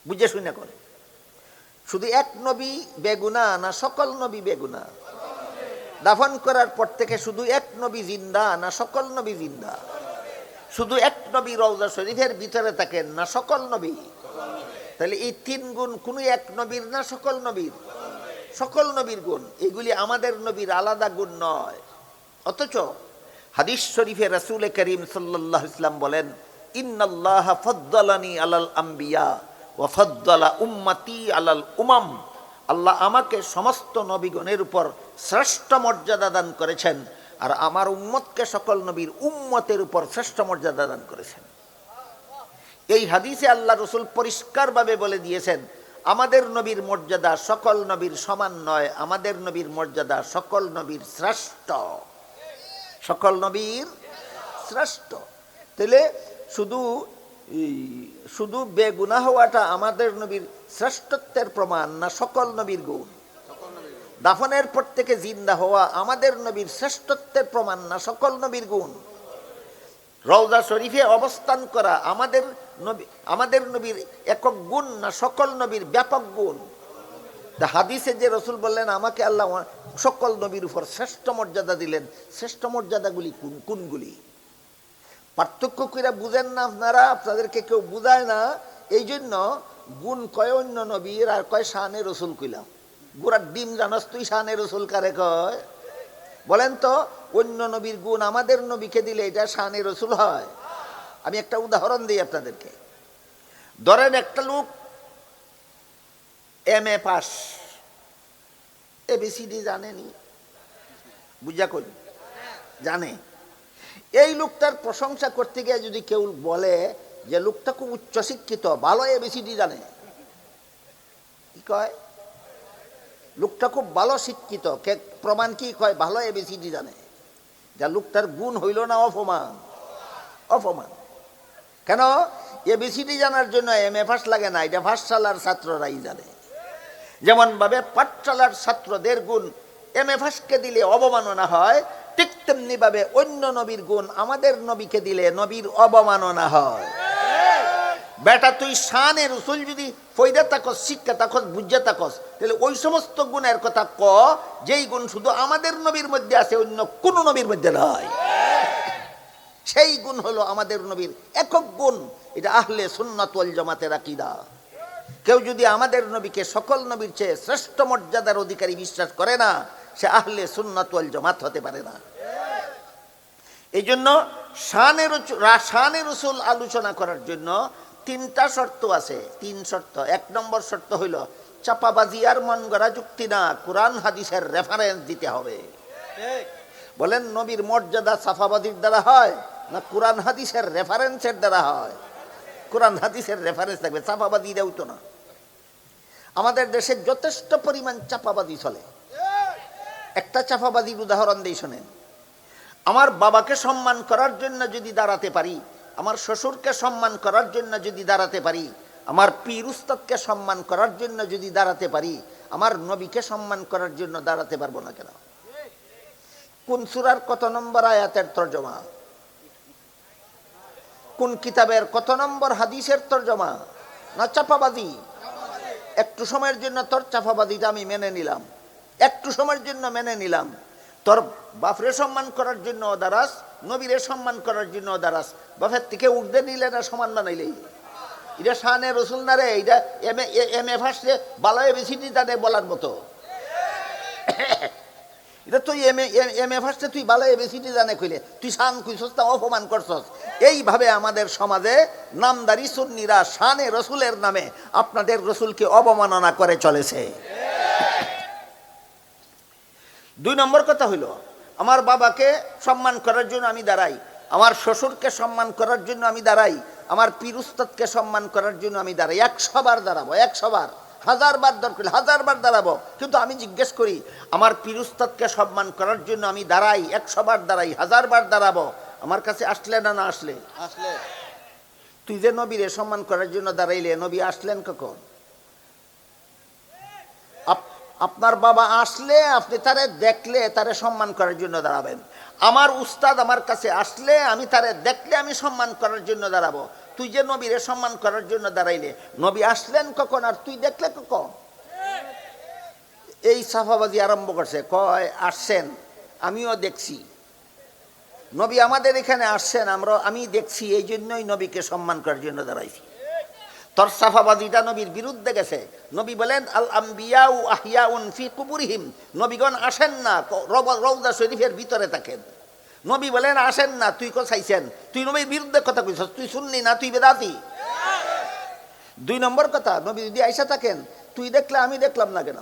[SPEAKER 1] বুঝে শুনে করে, শুধু এক নবী বেগুনাহ না সকল নবী বেগুনাহ? দাফন করার পর থেকে শুধু এক নবী জিন্দা না সকল নবী জিন্দা? শুধু এক নবী রওজা শরীফের ভিতরে থাকেন না সকল নবী? তাহলে এই 3 গুণ কোন এক নবীর না সকল নবীর? সকল নবীর গুণ। এগুলি আমাদের নবীর আলাদা গুণ নয়। অথচ হাদিস শরীফে রাসূল করিম সাল্লাল্লাহু আলাইহি ওয়াসাল্লাম বলেন, ইন্নাল্লাহা ফাদ্দালানি আলাল আম্বিয়া ওয়া ফাদ্দালা উম্মতি আলাল উমাম। আল্লাহ আমাকে সমস্ত নবীগণের উপর শ্রেষ্ঠ মর্যাদা দান করেছেন, আর আমার উম্মতকে সকল নবীর উম্মতের উপর শ্রেষ্ঠ মর্যাদা দান করেছেন। এই হাদিসে আল্লাহ রসুল পরিষ্কারভাবে বলে দিয়েছেন, আমাদের নবীর মর্যাদা সকল নবীর সমান নয়, আমাদের নবীর মর্যাদা সকল নবীর শ্রেষ্ঠ, সকল নবীর শ্রেষ্ঠ। তাহলে শুধু শুধু বেগুনাহ হওয়াটা আমাদের নবীর শ্রেষ্ঠত্বের প্রমাণ না সকল নবীর গুণ? দাফনের পর থেকে জিন্দা হওয়া আমাদের নবীর শ্রেষ্ঠত্বের প্রমাণ না সকল নবীর গুণ? রওজা শরীফে অবস্থান করা আমাদের নবীর একক গুণ না সকল নবীর ব্যাপক গুণ? হাদিসে যে রসুল বললেন আমাকে আল্লাহ সকল নবীর উপর শ্রেষ্ঠ মর্যাদা দিলেন, শ্রেষ্ঠ মর্যাদাগুলি কোনগুলি? পার্থক্য করে বুঝেন না আপনারা, আপনাদেরকে কেউ বুঝায় না। এই জন্য গুণ কয় অন্য নবীর আর কয় শানে রসুল কইলাম। গোড়ার ডিম জানাস তুই শানে রসুল কারে কয়? বলেন তো, অন্য নবীর গুণ আমাদের নবীকে দিলে এটা শানে রসুল হয়? আমি একটা উদাহরণ দিই আপনাদেরকে। ধরেন একটা লোক MA পাস, ABCD জানেনি, বুঝা কই জানে। এই লোকটার প্রশংসা করতে গিয়ে যদি কেউ বলে যে লোকটা খুব উচ্চশিক্ষিত, ভালো ABCD জানে, কি কয়? লোকটা খুব ভালো শিক্ষিত, প্রমাণ কি কয়? ভালো ABCD জানে। যা লোকটার গুণ হইল না অপমান? অপমান। কেন? ABCD জানার জন্য MA পাস লাগে না, এটা পাঠশালার ছাত্ররাই জানে। যেমন ভাবে পাঠশালার ছাত্রদের গুণ MA পাসকে দিলে অবমাননা হয়, ঠিক তেমনি ভাবে অন্য নবীর গুণ আমাদের নবীকে দিলে নবীর অবমাননা হয়। বেটা তুই শানে রসুল যদি ফয়দা থাকস, শিক্ষা থাকস, বুঝা থাকস, তাহলে ওই সমস্ত গুণের কথা ক যেই গুণ শুধু আমাদের নবীর মধ্যে আছে, অন্য কোন নবীর মধ্যে নয়। সেই গুণ হলো আমাদের নবীর একক গুণ। এটা আহলে সুন্নাত ওয়াল জামাতের আকীদা। কেউ যদি আমাদের নবীকে সকল নবীর চেয়ে শ্রেষ্ঠ মর্যাদার অধিকারী বিশ্বাস করে না, সে আহলে সুন্নাত ওয়াল জামাত হতে পারে না। এই জন্য শানে রসুল আলোচনা করার জন্য 3টা শর্ত আছে, 3 শর্ত। 1 নম্বর শর্ত হইল চাপাবাজি আর মন গড়া যুক্তি না, কোরআন হাদিসের রেফারেন্স দিতে হবে। বলেন নবীর মর্যাদা চাপাবাজির দ্বারা হয় না কোরআন হাদিসের রেফারেন্সের দ্বারা হয়? কোরআন হাদিসের রেফারেন্স থাকবে, চাপাবাজি দেও তো না। আমাদের দেশে যথেষ্ট পরিমাণ চাপাবাজি চলে। একটা চাপাবাজির উদাহরণ দিই শোনেন। আমার বাবাকে সম্মান করার জন্য যদি দাঁড়াতে পারি, আমার শ্বশুরকে সম্মান করার জন্য যদি দাঁড়াতে পারি, আমার পীর উস্তাদকে সম্মান করার জন্য যদি দাঁড়াতে পারি, আমার নবীকে সম্মান করার জন্য দাঁড়াতে পারবো না কেন? কোন সূরার কত নম্বর আয়াতের তরজমা? কোন কিতাবের কত নম্বর হাদিসের তরজমা? না চাপাবাজি? একটু সময়ের জন্য তোর চাপাবাজিটা আমি মেনে নিলাম, একটু সময়ের জন্য মেনে নিলাম। তোর বাপরে সম্মান করার জন্য দাঁড়াস, নবীরে সম্মান করার জন্য দাঁড়াস, বাপের থেকে উর্ধে নিলে না সমান বানাইলেই এটা শানে রসুল না রে? এটা MA ফার্স্টে ভালো ABCD জানে বলার মতো? এটা তুই MA ফার্স্টে তুই ভালো ABCD জানে কইলে তুই শান কইছস, তা অপমান করছস। এইভাবে আমাদের সমাজে নামদারি সুন্নিরা শানে রসুলের নামে আপনাদের রসুলকে অবমাননা করে চলেছে। 2 নম্বর কথা হইল আমার বাবাকে সম্মান করার জন্য আমি দাঁড়াই, আমার শ্বশুরকে সম্মান করার জন্য আমি দাঁড়াই, আমার পীর উস্তাদকে সম্মান করার জন্য আমি দাঁড়াই। 100 বার দাঁড়াবো, 100 বার, 1000 বার দরকার 1000 বার দাঁড়াবো। কিন্তু আমি জিজ্ঞেস করি, আমার পীর উস্তাদকে সম্মান করার জন্য আমি দাঁড়াই, 100 বার দাঁড়াই, 1000 বার দাঁড়াবো, আমার কাছে আসলে না না আসলে? তুই যে নবীরে সম্মান করার জন্য দাঁড়াইলে, নবী আসলেন কখন? আপনার বাবা আসলে আপনি তারে দেখলে তারে সম্মান করার জন্য দাঁড়াবেন। আমার উস্তাদ আমার কাছে আসলে আমি তারে দেখলে আমি সম্মান করার জন্য দাঁড়াবো। তুই যে নবীরে সম্মান করার জন্য দাঁড়াইলে, নবী আসলেন কখন আর তুই দেখলে কখন? এই সাফাবাজি আরম্ভ করছে, কয় আসছেন, আমিও দেখছি, নবী আমাদের এখানে আসছেন, আমি দেখছি, এই জন্যই নবীকে সম্মান করার জন্য দাঁড়াইছি। তোর সাফাবাজিটা নবীর বিরুদ্ধে গেছে। নবী বলেন আল আম্বিয়াউ আহিয়াউন ফি কুবুরিহিম, নবীগণ আসেন না, রওজা শরীফের ভিতরে থাকেন। নবী বলেন আসেন না, তুই কোথাইছেন? তুই নবীর বিরুদ্ধে কথা কইছস, তুই সুন্নি না তুই বেদাতি। 2 নম্বর কথা, নবী যদি আইসা থাকেন তুই দেখলে আমি দেখলাম না কেন?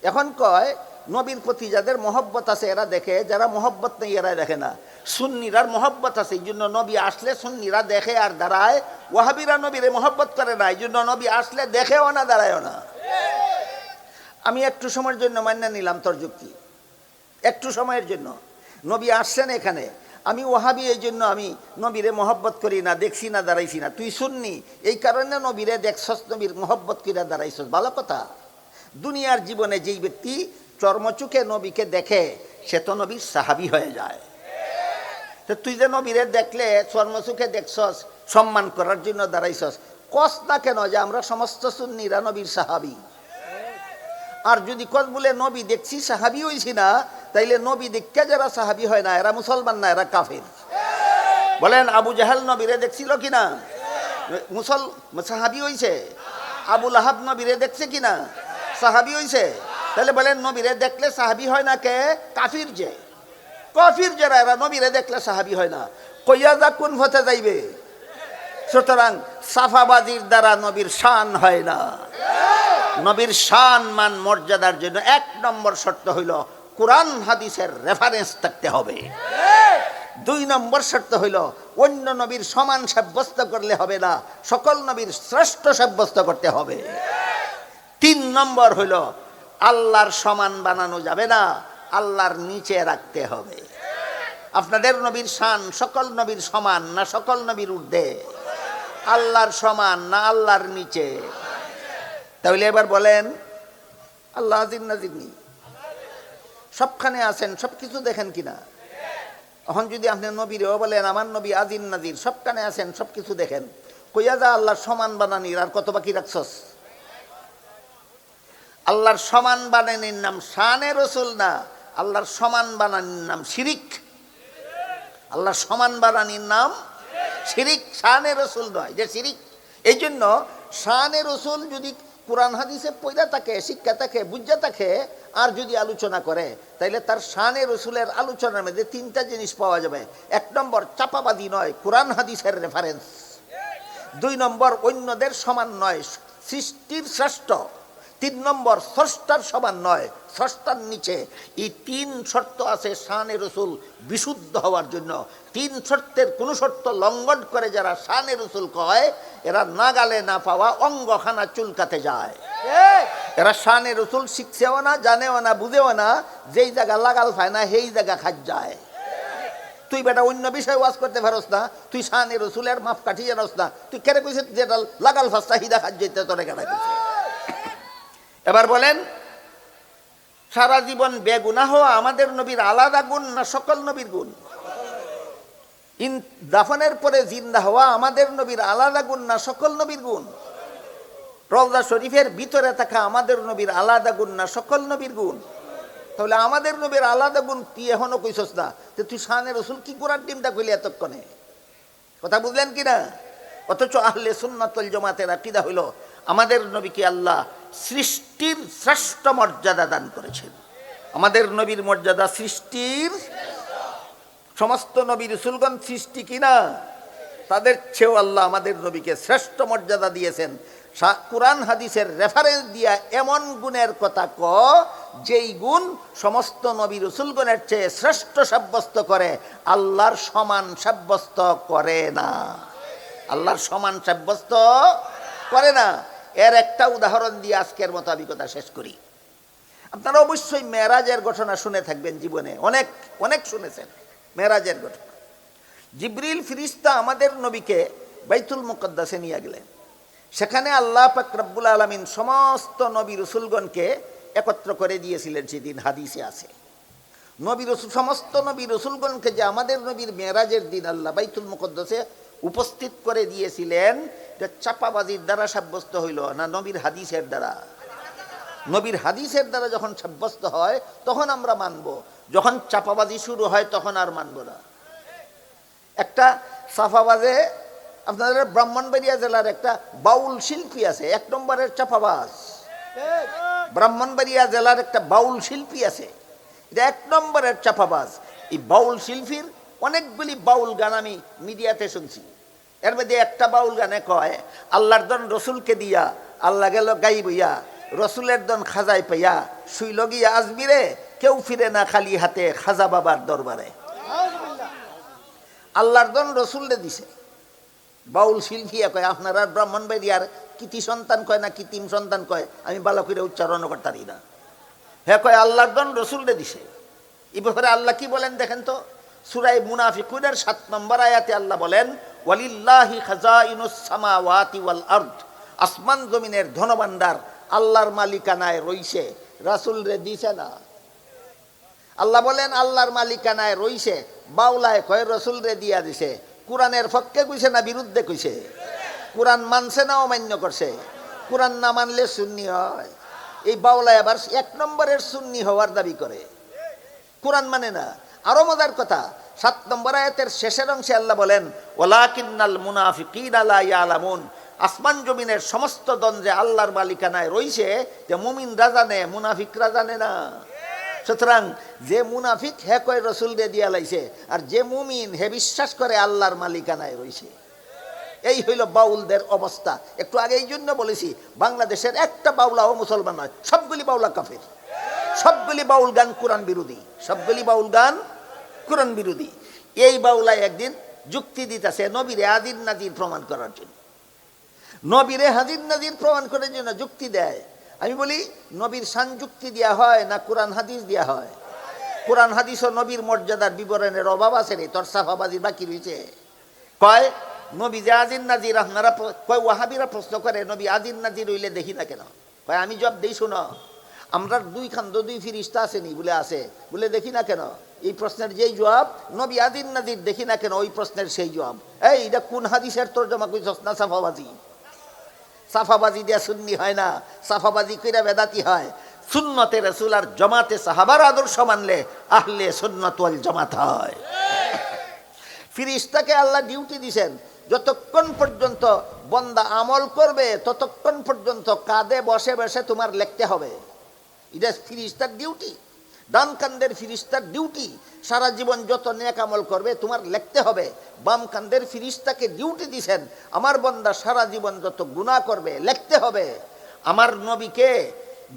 [SPEAKER 1] এখন কয় নবীর প্রতি যাদের মহব্বত আছে এরা দেখে, যারা মহব্বত নেই এরা দেখে না। সুন্নিরার মহব্বত আছে, এই জন্য নবী আসলে সুন্নিরা দেখে আর দাঁড়ায়। ওয়াহাবিরা নবীরে মহব্বত করে না, এই জন্য নবী আসলে দেখেও না, দাঁড়ায়ও না। আমি একটু সময়ের জন্য মান্য নিলাম তোর যুক্তি, একটু সময়ের জন্য। নবী আসছেন এখানে, আমি ওয়াহাবি, এই জন্য আমি নবীরে মহব্বত করি না, দেখছি না, দাঁড়াইছি না। তুই সুন্নি, এই কারণে নবীরে দেখছস, নবীর মহব্বত কইরা দাঁড়াইছস, ভালো কথা। দুনিয়ার জীবনে যেই ব্যক্তি চর্মচুকে নবীকে দেখে সে তো নবীর সাহাবী হয়ে যায়। তো তুই যে নবীরে দেখলে চর্মচুকে দেখছস, সম্মান করার জন্য দাঁড়াইছস, কস না কেন যে আমরা সমস্ত সুন্নিরা নবীর সাহাবী? আর যদি কস বলে নবী দেখছি সাহাবী হইছি না, তাইলে নবী দেখতে যারা সাহাবী হয় না এরা মুসলমান না, এরা কাফের। বলেন আবু জাহেল নবীরে দেখছিল কিনা? সাহাবী হইছে। আবু লাহাব নবীরে দেখছে কিনা? সাহাবী হইছে। তাহলে বলেন নবীরে দেখলে সাহাবী হয় না কে? কাফির যে, কাফির যারা এরা নবীরে দেখলে সাহাবী হয় না। কইয়া যা কোন পথে যাইবে? সুতরাং সাফাবাজির দ্বারা নবীর শান হয় না। নবীর শান মান মর্যাদার জন্য এক নম্বর শর্ত হইল কোরআন হাদিসের রেফারেন্স থাকতে হবে। দুই নম্বর শর্ত হইল অন্য নবীর সমান সাব্যস্ত করলে হবে না, সকল নবীর শ্রেষ্ঠ সাব্যস্ত করতে হবে। তিন নম্বর হইল আল্লাহর সমান বানানো যাবে না, আল্লাহর নিচে রাখতে হবে। আপনাদের নবীর শান সকল নবীর সমান না সকল নবীর ঊর্ধ্বে? আল্লাহর সমান না আল্লাহর নিচে? তাহলে এবার বলেন আল্লাহ আজিন নাজিরনি সবখানে আছেন, সব কিছু দেখেন কিনা? এখন যদি আপনি নবীরেও বলেন আমার নবী আজিন নাজির, সবখানে আছেন, সব কিছু দেখেন, কইয়া যা আল্লাহর সমান বানানির আর কত বাকি রাখছস? আল্লাহর সমান বানানির নাম শানে রসুল না, আল্লাহর সমান বানানির নাম শিরিক। আল্লাহর সমান বানানির নাম শিরিক, শানে রসুল নয়, যে শিরিক। এই জন্য শানে রসুল যদি কোরআন হাদিসে পয়দা থাকে, শিক্ষা থাকে, বুঝা থাকে, আর যদি আলোচনা করে, তাইলে তার শানে রসুলের আলোচনার মধ্যে তিনটা জিনিস পাওয়া যাবে। এক নম্বর চাপাবাদী নয়, কোরআন হাদিসের রেফারেন্স। দুই নম্বর অন্যদের সমান নয়, সৃষ্টির শ্রেষ্ঠ। তিন নম্বর স্রষ্টার সমান নয়, স্রষ্টার নিচে। এই তিন শর্ত আছে শানে রসুল বিশুদ্ধ হওয়ার জন্য। তিন শর্তের কোন শর্ত লঙ্ঘন করে যারা শানে রসুল কয়, এরা নাগালে না পাওয়া অঙ্গখানা চুলকাতে যায়। এরা শানে রসুল শিখছেও না, জানেও না, বুঝেও না, যেই জায়গা লাগাল পায় না সেই জায়গা খাজ যায়। তুই বেটা অন্য বিষয়ে ওয়াজ করতে পারস না, তুই শানে রসুলের মাপ কাঠি জানস না, তুই কেন কইছিস যেটা লাগাল ফাস্তা হিদা খাজ যেতে তোরে কেন কইছিস? এবার বলেন সারা জীবন বেগুনাহ হওয়া আমাদের নবীর আলাদা গুণ না সকল নবীর গুণ? দাফনের পরে জিন্দা হওয়া আমাদের নবীর আলাদা গুণ না সকল নবীর গুণ? রওজা শরীফের ভিতরে থাকা আমাদের নবীর আলাদা গুণ না সকল নবীর গুণ? তাহলে আমাদের নবীর আলাদা গুণ তুই এখনো কইছস না, যে তুই শানে রসুল কি করার টিমটা কইলি এতক্ষণে? কথা বুঝলেন কিনা? অথচ আহলে সুন্নাত ওয়াল জামাতের আকীদা হইল আমাদের নবীকে আল্লাহ সৃষ্টির শ্রেষ্ঠ মর্যাদা দান করেছেন। আমাদের নবীর মর্যাদা সৃষ্টির, সমস্ত নবী রাসূলগণ সৃষ্টি কিনা, তাদের চেয়েও আল্লাহ আমাদের নবীকে শ্রেষ্ঠ মর্যাদা দিয়েছেন। কোরআন হাদিসের রেফারেন্স দিয়া এমন গুণের কথা ক, যেই গুণ সমস্ত নবী রাসূলগণের চেয়ে শ্রেষ্ঠ সাব্যস্ত করে, আল্লাহর সমান সাব্যস্ত করে না। আল্লাহর সমান সাব্যস্ত করে না। এর একটা উদাহরণ দিয়ে আজকের মতো আমি কথা শেষ করি। আপনারা অবশ্যই মেরাজের ঘটনা শুনে থাকবেন, জীবনে অনেক অনেক শুনেছেন মেরাজের ঘটনা। জিবরিল ফেরেশতা আমাদের নবীকে বাইতুল মুকদ্দাসে নিয়ে গেলেন। সেখানে আল্লাহ পাক রব্বুল আলামিন সমস্ত নবী রাসূলগণকে একত্র করে দিয়েছিলেন। সেদিন হাদিসে আছে নবী রাসূল, সমস্ত নবী রাসূলগণকে যে আমাদের নবীর মেরাজের দিন আল্লাহ বাইতুল মুকদ্দাসে উপস্থিত করে দিয়েছিলেন, যে চাপাবাজির দ্বারা সাব্যস্ত হইল না নবীর হাদিসের দ্বারা? নবীর হাদিসের দ্বারা যখন সাব্যস্ত হয় তখন আমরা মানব, যখন চাপাবাজি শুরু হয় তখন আর মানব না। একটা চাপাবাজে আপনাদের ব্রাহ্মণবাড়িয়া জেলার একটা বাউল শিল্পী আছে, এক নম্বরের চাপাবাজ। ব্রাহ্মণবাড়িয়া জেলার একটা বাউল শিল্পী আছে, এটা এক নম্বরের চাপাবাজ। এই বাউল শিল্পীর অনেকগুলি বাউল গান আমি মিডিয়াতে শুনছি। এর মধ্যে একটা বাউল গানে কয়, আল্লাহর দন রসুলকে দিয়া আল্লাহ গেল গাই বইয়া, রসুলের দন খাজাই পাইয়া শুইল গিয়া আজমিরে, কেউ ফিরে না খালি হাতে খাজা বাবার দরবারে। আল্লাহর দন রসুলরে দিছে। বাউল শিল্পী কয় আপনারা ব্রাহ্মণবাড়িয়ার কৃতি সন্তান কয় না কৃত্রিম সন্তান কয়, আমি ভালো করে উচ্চারণ করতারি না। হ্যাঁ কয় আল্লাহর দন রসুলরে দিছে। এই ব্যাপারে আল্লাহ কি বলেন দেখেন তো, সূরা মুনাফিকুনের 7 নম্বর আয়াতে আল্লাহ বলেন, ওয়ালিল্লাহি খাজাইনুস সামাওয়াতি ওয়াল আরদ, আসমান জমিনের ধনভাণ্ডার আল্লাহর মালিকানায় রইছে, রাসূলরে দিছে না। আল্লাহ বলেন আল্লাহর মালিকানায় রইছে, বাউলায় কয় রসুলরে দিয়া দিছে। কোরআনের পক্ষে কইছে না বিরুদ্ধে কইছে? কোরআন মানছে না অমান্য করছে? কোরআন না মানলে সুন্নি হয়। এই বাউলায় আবার 1 নম্বরের সুন্নি হওয়ার দাবি করে, কোরআন মানে না। আরো মজার কথা, 7 নম্বর আয়াতের শেষের অংশে আল্লাহ বলেন, ওয়ালাকিন্নাল মুনাফিকিনা লা ইয়ালামুন, আসমান জমিনের সমস্ত দন যে আল্লাহর মালিকানায় রইছে, যে মুমিনরা জানে, মুনাফিকরা জানে না। সুতরাং যে মুনাফিক হে কয় রসুলরে দিয়া লাইছে, আর যে মুমিন হে বিশ্বাস করে আল্লাহর মালিকানায় রইছে। এই হইল বাউলদের অবস্থা। একটু আগে এই জন্য বলেছি, বাংলাদেশের একটা বাউলাও মুসলমান নয়, সবগুলি বাউলা কাফের, সবগুলি বাউল গান কোরআন বিরোধী, সবগুলি বাউল গান কোরআন বিরোধী। এই বাউলায় একদিন যুক্তি দিতেছে নবীরে হাজির নাজির প্রমাণ করার জন্য, নবীরে হাজির নাজির প্রমাণ করার জন্য যুক্তি দেয়। আমি বলি নবীর শান যুক্তি দেওয়া হয় না কোরআন হাদিস দেওয়া হয়? কোরআন হাদিস ও নবীর মর্যাদার বিবরণের অভাব আছে রে, তোর সাফাবাজি বাকি রয়েছে। কয় নবী যে আজির নাজির, আপনারা কয় ওয়াহাবিরা প্রশ্ন করে নবী আজির নাজির হইলে দেখি না কেন? কয় আমি জব দেই, শোনো, আমরা 2 খান্দ 2 ফিরিস্তা আসেনি বলে আছে, বলে দেখি না কেন? এই প্রশ্নের যেই জবাব, নবী আজির নাজির দেখি না কেন, ওই প্রশ্নের সেই জবাব। এই এটা কোন হাদিসের তরজমা কইছস না? সাফাবাজি। সাফাবাজি দিয়া সুন্নি হয় না, সাফাবাজি কইরা বেদাতি হয়। সুন্নতে রাসূল আর জামাতে সাহাবার আদর্শ মানলে আহলে সুন্নাত ওয়াল জামাত হয়। ফিরিস্তাকে আল্লাহ ডিউটি দিবেন, যতক্ষণ পর্যন্ত বান্দা আমল করবে ততক্ষণ পর্যন্ত কাঁধে বসে বসে তোমার লিখতে হবে। এটা ফিরিস্তার ডিউটি, ডান কান্দের ফিরিস্তার ডিউটি। সারা জীবন যত নেক আমল করবে তোমার লিখতে হবে। বাম কান্দের ফিরিস্তাকে ডিউটি দিছেন, আমার বান্দা সারা জীবন যত গুনাহ করবে লিখতে হবে। আমার নবীকে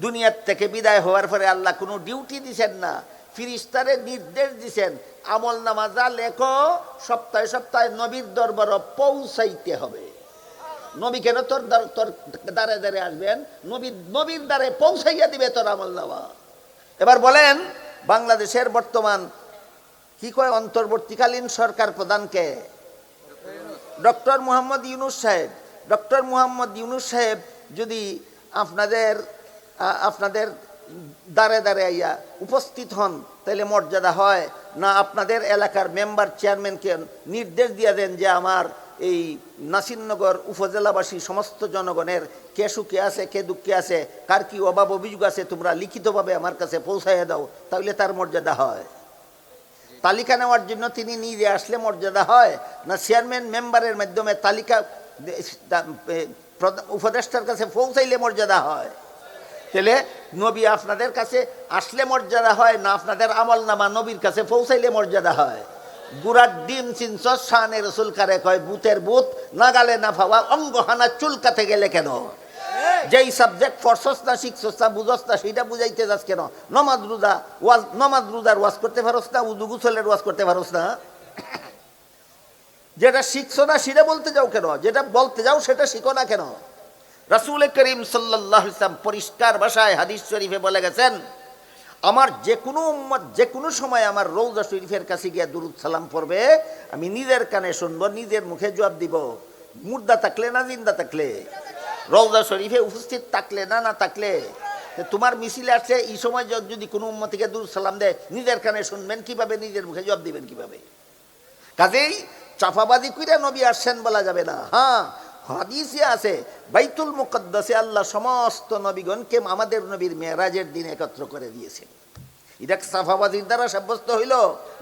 [SPEAKER 1] দুনিয়ার থেকে বিদায় হওয়ার পরে আল্লাহ কোনো ডিউটি দিছেন না, ফিরিস্তারে নির্দেশ দিছেন, আমল নামা যা লেখো সপ্তাহে সপ্তাহে নবীর দরবারে পৌঁছাইতে হবে। নবী কেন তোর দ্বারে দ্বারে আসবেন? নবীর দ্বারে পৌঁছাইয়া দিবে তোর আমল নামা। এবার বলেন, বাংলাদেশের বর্তমান কি কয় অন্তর্বর্তীকালীন সরকার প্রধানকে? ডক্টর মোহাম্মদ ইউনূস সাহেব। ডক্টর মোহাম্মদ ইউনূস সাহেব যদি আপনাদের দ্বারে দ্বারে আইয়া উপস্থিত হন তাহলে মর্যাদা হয় না? আপনাদের এলাকার মেম্বার চেয়ারম্যানকে নির্দেশ দিয়ে দেন যে আমার এই নাসিরনগর উপজেলাবাসী সমস্ত জনগণের কে সুখে আছে, কে দুঃখে আছে, কার কি অভাব অভিযোগ আছে, তোমরা লিখিতভাবে আমার কাছে পৌঁছাইয়া দাও, তাহলে তার মর্যাদা হয়। তালিকা নেওয়ার জন্য তিনি নিজে আসলে মর্যাদা হয় না চেয়ারম্যান মেম্বারের মাধ্যমে তালিকা উপদেষ্টার কাছে পৌঁছাইলে মর্যাদা হয়? তাহলে নবী আপনাদের কাছে আসলে মর্যাদা হয় না আপনাদের আমল নামা নবীর কাছে পৌঁছাইলে মর্যাদা হয়? গুড়ার ডিম চিনছ শানে রসুল কারে কয় বুতের বুত, নাগালে না পাওয়া অঙ্গহানা চুলকাতে গেলে কেন? যেই সাবজেক্ট পড়ছস না, শিখছস না, বুঝস না, সেইটা বুঝাইতে যাস কেন? নমাজ রোজার ওয়াজ করতে পারস না, উদু গুসলের ওয়াজ করতে পারস না? যেটা শিখছো না সেটা বলতে যাও কেন? যেটা বলতে যাও সেটা শিখো না কেন? রাসূল করিম সাল্লাল্লাহু আলাইহি ওয়াসাল্লাম পরিষ্কার ভাষায় হাদিস শরীফে বলে গেছেন, আমার যে কোনো উম্মত যে কোনো সময় আমার রওজা শরীফের কাছে গিয়ে দুরূদ সালাম পড়বে, আমি নিজের কানে শুনবো, নিজের মুখে জবাব দিব। মুর্দা থাকলে না জিন্দা থাকলে, রওজা শরীফে উপস্থিত থাকলে না থাকলে। তোমার মিছিলে আসছে এই সময় যদি কোনো উম্মতিকে দুরূদ সালাম দেয়, নিজের কানে শুনবেন কিভাবে, নিজের মুখে জবাব দিবেন কিভাবে? কাজেই চাপাবাজি কইরা নবী আসছেন বলা যাবে না। হ্যাঁ, হাদিসে আছে বাইতুল মুকদ্দাসে আল্লাহ সমস্ত নবীগণকে আমাদের নবীর মেরাজের দিন একত্র করে দিয়েছেন। এটা সাফাবাজির দ্বারা সাব্যস্ত হইল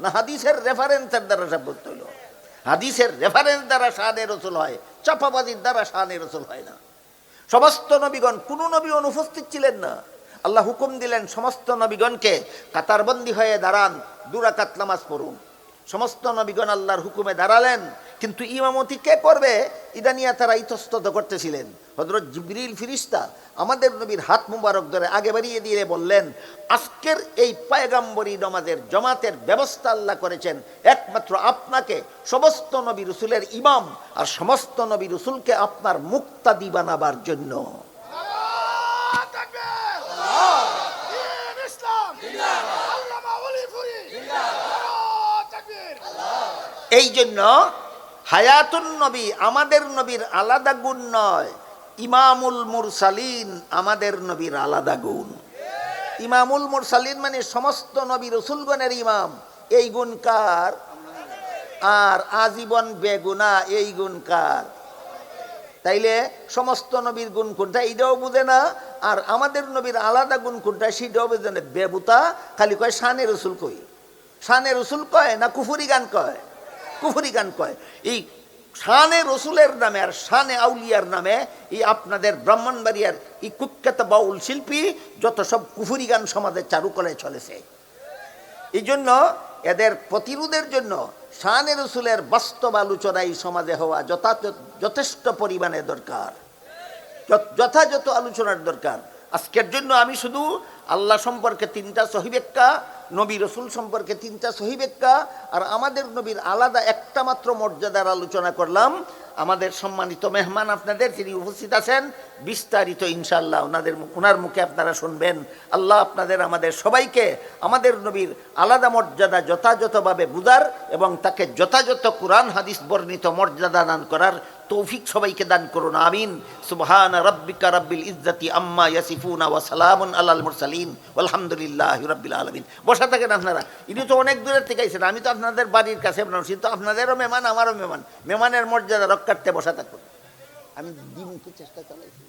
[SPEAKER 1] না হাদিসের রেফারেন্সের দ্বারা সাব্যস্ত হইল? হাদিসের রেফারেন্স দ্বারা শানে রসুল হয়, চাপাবাজির দ্বারা শানে রসুল হয় না। সমস্ত নবীগণ, কোন নবী অনুপস্থিত ছিলেন না। আল্লাহ হুকুম দিলেন সমস্ত নবীগণকে কাতারবন্দি হয়ে দাঁড়ান, 2 রাকাত নামাজ পড়ুন। সমস্ত নবীগণ আল্লাহর হুকুমে দাঁড়ালেন, কিন্তু ইমামতি কে করবে এটা নিয়ে তারা ইতস্তত করতেছিলেন। হযরত জিবরিল ফিরিস্তা আমাদের নবীর হাত মুবারক ধরে আগে বাড়িয়ে দিয়ে বললেন, আজকের এই পয়গম্বরী নামাজের জামাতের ব্যবস্থা আল্লাহ করেছেন একমাত্র আপনাকে সমস্ত নবী রাসূলের ইমাম আর সমস্ত নবী রাসূলকে আপনার মুক্তাদি বানাবার জন্য। এই জন্য হায়াতুন নবী আমাদের নবীর আলাদা গুণ নয়, ইমামুল মুরসালিন আমাদের নবীর আলাদা গুণ। ইমামুল মুরসালিন মানে সমস্ত নবী রাসূলগণের ইমাম, এই গুণ কার? আর আজীবন বেগুনা, এই গুণ কার? তাইলে সমস্ত নবীর গুণ কোনটা এইটাও বুঝে না, আর আমাদের নবীর আলাদা গুণ কোনটা সেটাও বুঝে না। বেবুতা খালি কয় শানে রসুল, কই শানে রসুল কয় না কুফুরি গান কয়? কুফুরি গান কয়। এই শানে রসুলের নামে আর শানে আউলিয়ার নামে এই আপনাদের ব্রাহ্মণবাড়িয়ার এই কুখ্যাত বাউল শিল্পী যত সব কুফুরি গান সমাজে চারু করে চলেছে। এই জন্য এদের প্রতিরোধের জন্য শানে রসুলের বাস্তব আলোচনা এই সমাজে হওয়া যথেষ্ট পরিমাণে দরকার, যথাযথ আলোচনার দরকার। আজকের জন্য আমি শুধু আল্লাহ সম্পর্কে 3টা সহি ব্যাখ্যা, নবী রসুল সম্পর্কে 3টা সহি ব্যাখ্যা, আর আমাদের নবীর আলাদা একটা মাত্র মর্যাদার আলোচনা করলাম। আমাদের সম্মানিত মেহমান আপনাদের যিনি উপস্থিত আছেন, বিস্তারিত ইনশাআল্লাহ ওনার মুখে আপনারা শুনবেন। আল্লাহ আপনাদের আমাদের সবাইকে আমাদের নবীর আলাদা মর্যাদা যথাযথভাবে বুঝার এবং তাকে যথাযথ কুরআন হাদিস বর্ণিত মর্যাদা দান করার তৌফিক সবাইকে দান করুন, আমিন। সুবহান রাব্বিকা রাব্বিল ইজ্জাতি আম্মা ইয়াসিফুনা ওয়া সালামুন আলাল মুরসালিন ওয়ালহামদুলিল্লাহি রাব্বিল আলামিন। বসা থাকেন আপনারা, ইনি তো অনেক দূরের থেকে আইছেন, আমি তো আপনাদের বাড়ির কাছে কিন্তু আপনাদেরও মেহমান আমারও মেহমান, মেহমানের মর্যাদা রক্ষার্থে বসা থাকুন। আমি দিন চেষ্টা চালাইছি।